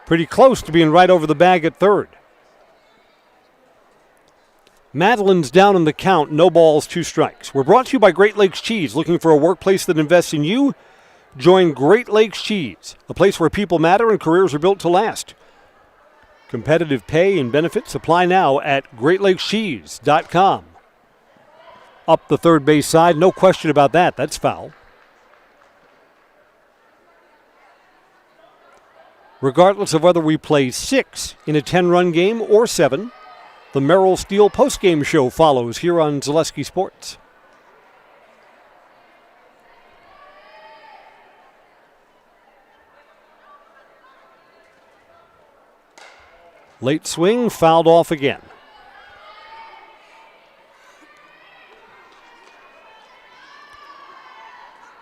Pretty close to being right over the bag at third. Madeline's down in the count, no balls, 2 strikes. We're brought to you by Great Lakes Cheese. Looking for a workplace that invests in you? Join Great Lakes Cheese, a place where people matter and careers are built to last. Competitive pay and benefits apply now at GreatLakesCheese.com. Up the third base side, no question about that. That's foul. Regardless of whether we play 6 in a 10-run game or 7, the Merrill Steel postgame show follows here on Zaleski Sports. Late swing, fouled off again.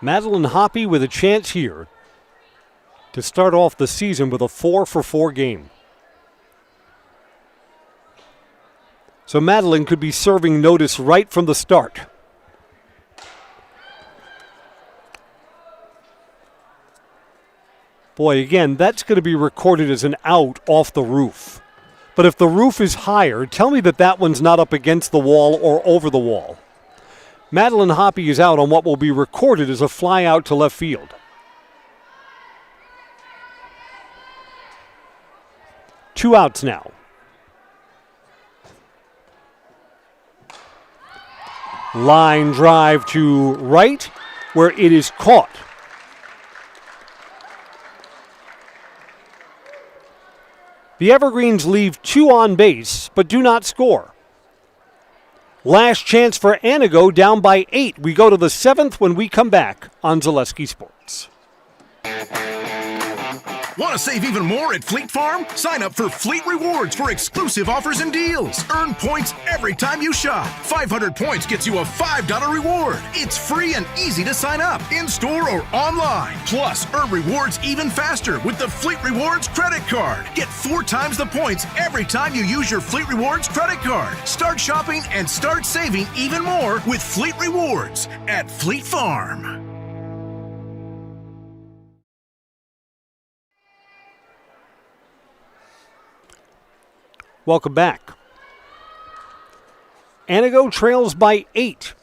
Madeline Hoppe with a chance here to start off the season with a 4-for-4 game. So Madeline could be serving notice right from the start. Boy, again, that's going to be recorded as an out off the roof. But if the roof is higher, tell me that that one's not up against the wall or over the wall. Madeline Hoppe is out on what will be recorded as a fly out to left field. Two outs now. Line drive to right, where it is caught. The Evergreens leave 2 on base, but do not score. Last chance for Antigo, down by 8. We go to the 7th when we come back on Zaleski Sports. Want to save even more at Fleet Farm? Sign up for Fleet Rewards for exclusive offers and deals. Earn points every time you shop. 500 points gets you a $5 reward. It's free and easy to sign up, in-store or online. Plus, earn rewards even faster with the Fleet Rewards credit card. Get 4 times the points every time you use your Fleet Rewards credit card. Start shopping and start saving even more with Fleet Rewards at Fleet Farm. Welcome back. Antigo trails by 8.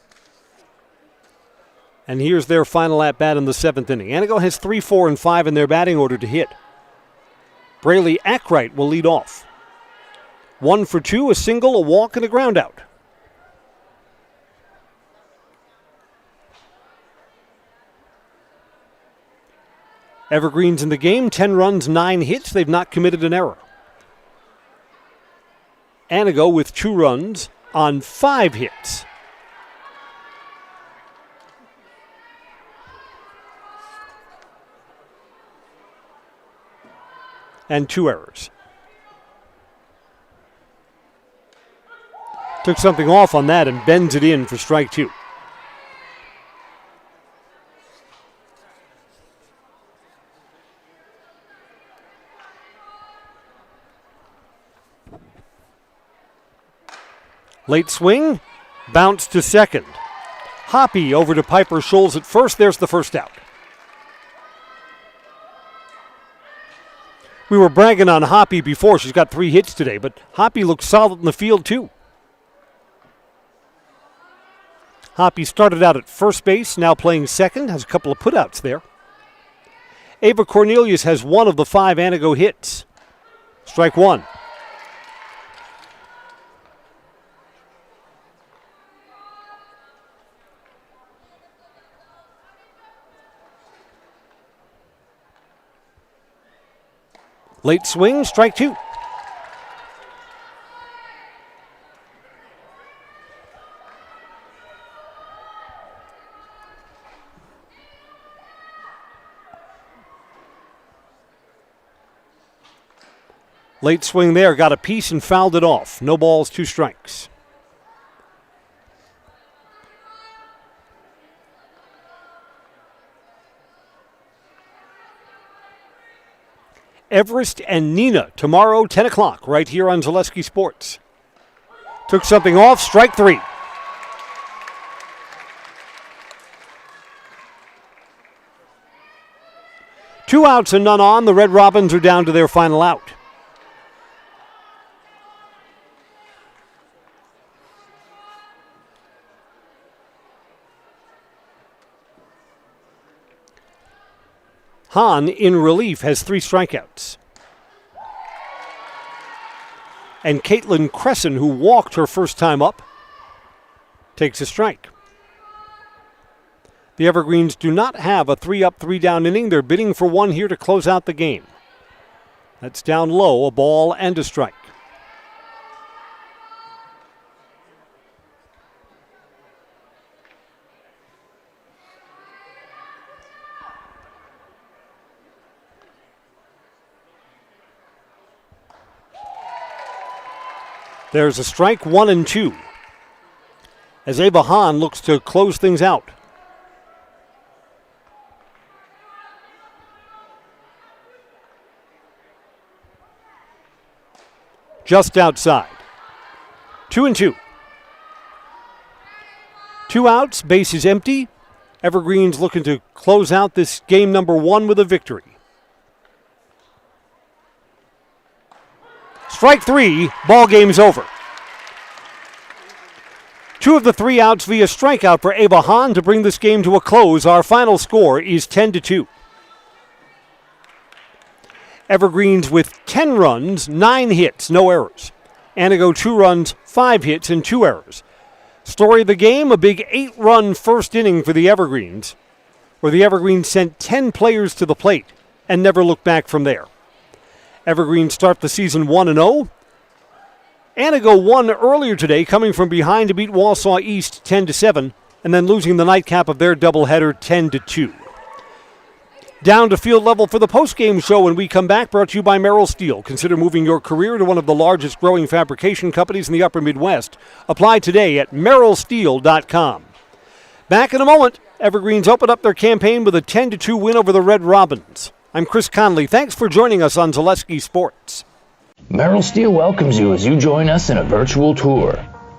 And here's their final at-bat in the 7th inning. Antigo has 3, 4, and 5 in their batting order to hit. Braley Ackright will lead off. 1 for 2, a single, a walk, and a ground out. Evergreens in the game, 10 runs, 9 hits. They've not committed an error. Antigo with 2 runs on 5 hits. And 2 errors. Took something off on that and bends it in for strike 2. Late swing, bounce to second. Hoppy over to Piper Scholes at first. There's the first out. We were bragging on Hoppy before. She's got 3 hits today, but Hoppy looks solid in the field too. Hoppy started out at first base, now playing second, has a couple of putouts there. Ava Cornelius has 1 of the 5 Antigo hits. Strike 1. Late swing, strike 2. Late swing there, got a piece and fouled it off. No balls, 2 strikes. Everest and Nina tomorrow, 10 o'clock, right here on Zaleski Sports. Took something off, strike 3. Two outs and none on. The Red Robins are down to their final out. Hahn, in relief, has 3 strikeouts. And Caitlin Cresson, who walked her first time up, takes a strike. The Evergreens do not have a 3-up, 3-down inning. They're bidding for 1 here to close out the game. That's down low, a ball and a strike. There's a strike, 1 and 2. As Ava Hahn looks to close things out. Just outside. 2 and 2. 2 outs, base is empty. Evergreens looking to close out this game number 1 with a victory. Strike 3, ball game's over. 2 of the 3 outs via strikeout for Ava Hahn to bring this game to a close. Our final score is 10-2. Evergreens with 10 runs, 9 hits, no errors. Antigo 2 runs, 5 hits, and 2 errors. Story of the game, a big 8-run first inning for the Evergreens, where the Evergreens sent 10 players to the plate and never looked back from there. Evergreens start the season 1-0. Antigo won earlier today, coming from behind to beat Wausau East 10-7, and then losing the nightcap of their doubleheader 10-2. Down to field level for the postgame show when we come back, brought to you by Merrill Steel. Consider moving your career to one of the largest growing fabrication companies in the upper Midwest. Apply today at merrillsteel.com. Back in a moment, Evergreens open up their campaign with a 10-2 win over the Red Robins. I'm Chris Conley. Thanks for joining us on Zaleski Sports. Merrill Steel welcomes you as you join us in a virtual tour.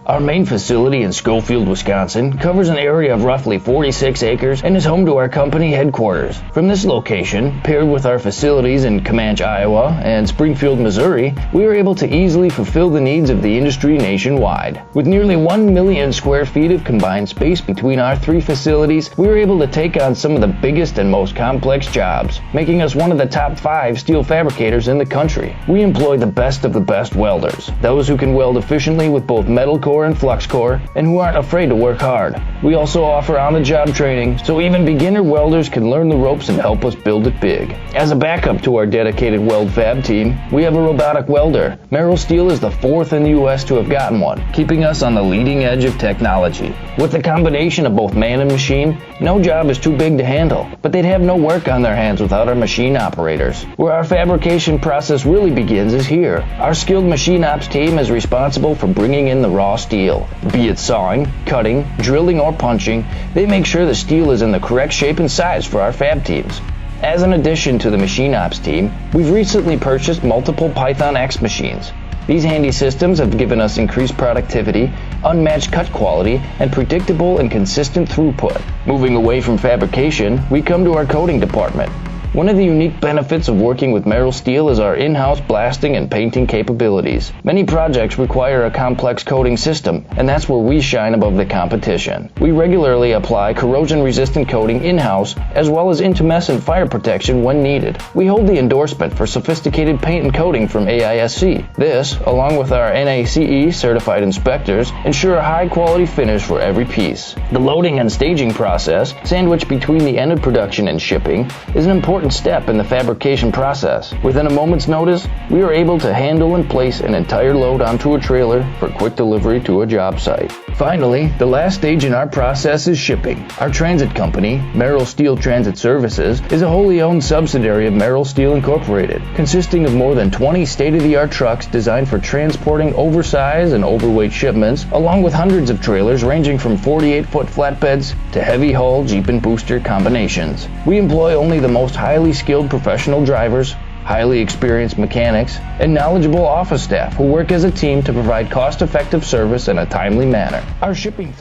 Our main facility in Schofield, Wisconsin covers an area of roughly 46 acres and is home to our company headquarters. From this location, paired with our facilities in Comanche, Iowa and Springfield, Missouri, we are able to easily fulfill the needs of the industry nationwide. With nearly 1 million square feet of combined space between our 3 facilities, we are able to take on some of the biggest and most complex jobs, making us one of the top 5 steel fabricators in the country. We employ the best of the best welders, those who can weld efficiently with both metal core and flux core, and who aren't afraid to work hard. We also offer on-the-job training, so even beginner welders can learn the ropes and help us build it big. As a backup to our dedicated weld fab team, we have a robotic welder. Merrill Steel is the 4th in the U.S. to have gotten one, keeping us on the leading edge of technology. With the combination of both man and machine, no job is too big to handle, but they'd have no work on their hands without our machine operators. Where our fabrication process really begins is here. Our skilled machine ops team is responsible for bringing in the raw steel. Be it sawing, cutting, drilling, or punching, they make sure the steel is in the correct shape and size for our fab teams. As an addition to the machine ops team, we've recently purchased multiple Python X machines. These handy systems have given us increased productivity, unmatched cut quality, and predictable and consistent throughput. Moving away from fabrication, we come to our coating department. One of the unique benefits of working with Merrill Steel is our in-house blasting and painting capabilities. Many projects require a complex coating system, and that's where we shine above the competition. We regularly apply corrosion-resistant coating in-house, as well as intumescent fire protection when needed. We hold the endorsement for sophisticated paint and coating from AISC. This, along with our NACE certified inspectors, ensure a high-quality finish for every piece. The loading and staging process, sandwiched between the end of production and shipping, is an important step in the fabrication process. Within a moment's notice, we are able to handle and place an entire load onto a trailer for quick delivery to a job site. Finally, the last stage in our process is shipping. Our transit company, Merrill Steel Transit Services, is a wholly owned subsidiary of Merrill Steel Incorporated, consisting of more than 20 state-of-the-art trucks designed for transporting oversized and overweight shipments, along with hundreds of trailers ranging from 48-foot flatbeds to heavy-haul Jeep and booster combinations. We employ only the most highly skilled professional drivers, highly experienced mechanics, and knowledgeable office staff who work as a team to provide cost-effective service in a timely manner. Our shipping...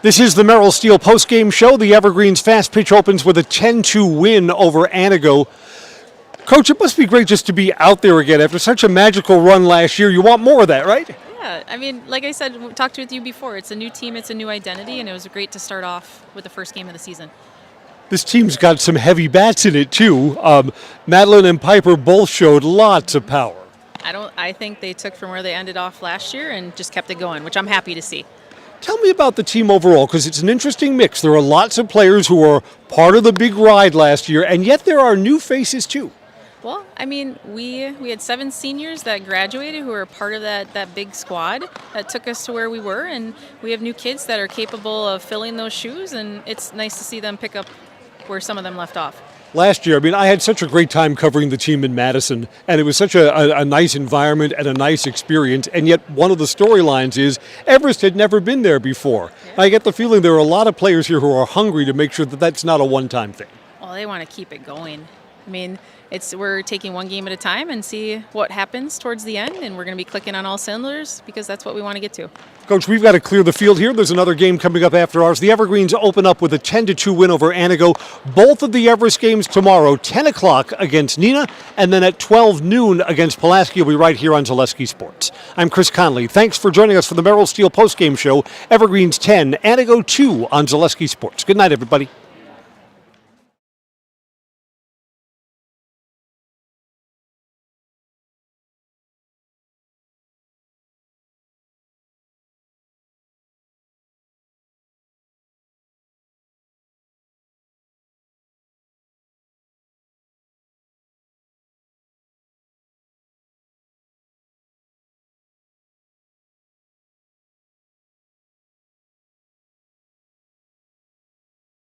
This is the Merrill Steel postgame show. The Evergreens fast pitch opens with a 10-2 win over Antigo. Coach, it must be great just to be out there again after such a magical run last year. You want more of that, right? Yeah, I mean, like I said, we talked with you before. It's a new team, it's a new identity, and it was great to start off with the first game of the season. This team's got some heavy bats in it, too. Madeline and Piper both showed lots of power. I think they took from where they ended off last year and just kept it going, which I'm happy to see. Tell me about the team overall, because it's an interesting mix. There are lots of players who are part of the big ride last year, and yet there are new faces, too. Well, I mean, we had 7 seniors that graduated who are part of that big squad that took us to where we were, and we have new kids that are capable of filling those shoes, and it's nice to see them pick up where some of them left off. Last year, I mean, I had such a great time covering the team in Madison, and it was such a nice environment and a nice experience, and yet one of the storylines is Everest had never been there before. Yeah. I get the feeling there are a lot of players here who are hungry to make sure that that's not a one-time thing. Well, they want to keep it going. I mean, we're taking one game at a time and see what happens towards the end, and we're going to be clicking on all cylinders because that's what we want to get to. Coach, we've got to clear the field here. There's another game coming up after ours. The Evergreens open up with a 10-2 win over Antigo. Both of the Everest games tomorrow, 10 o'clock against Neenah, and then at 12 noon against Pulaski. We'll be right here on Zaleski Sports. I'm Chris Conley. Thanks for joining us for the Merrill Steel postgame show. Evergreens 10, Antigo 2 on Zaleski Sports. Good night, everybody.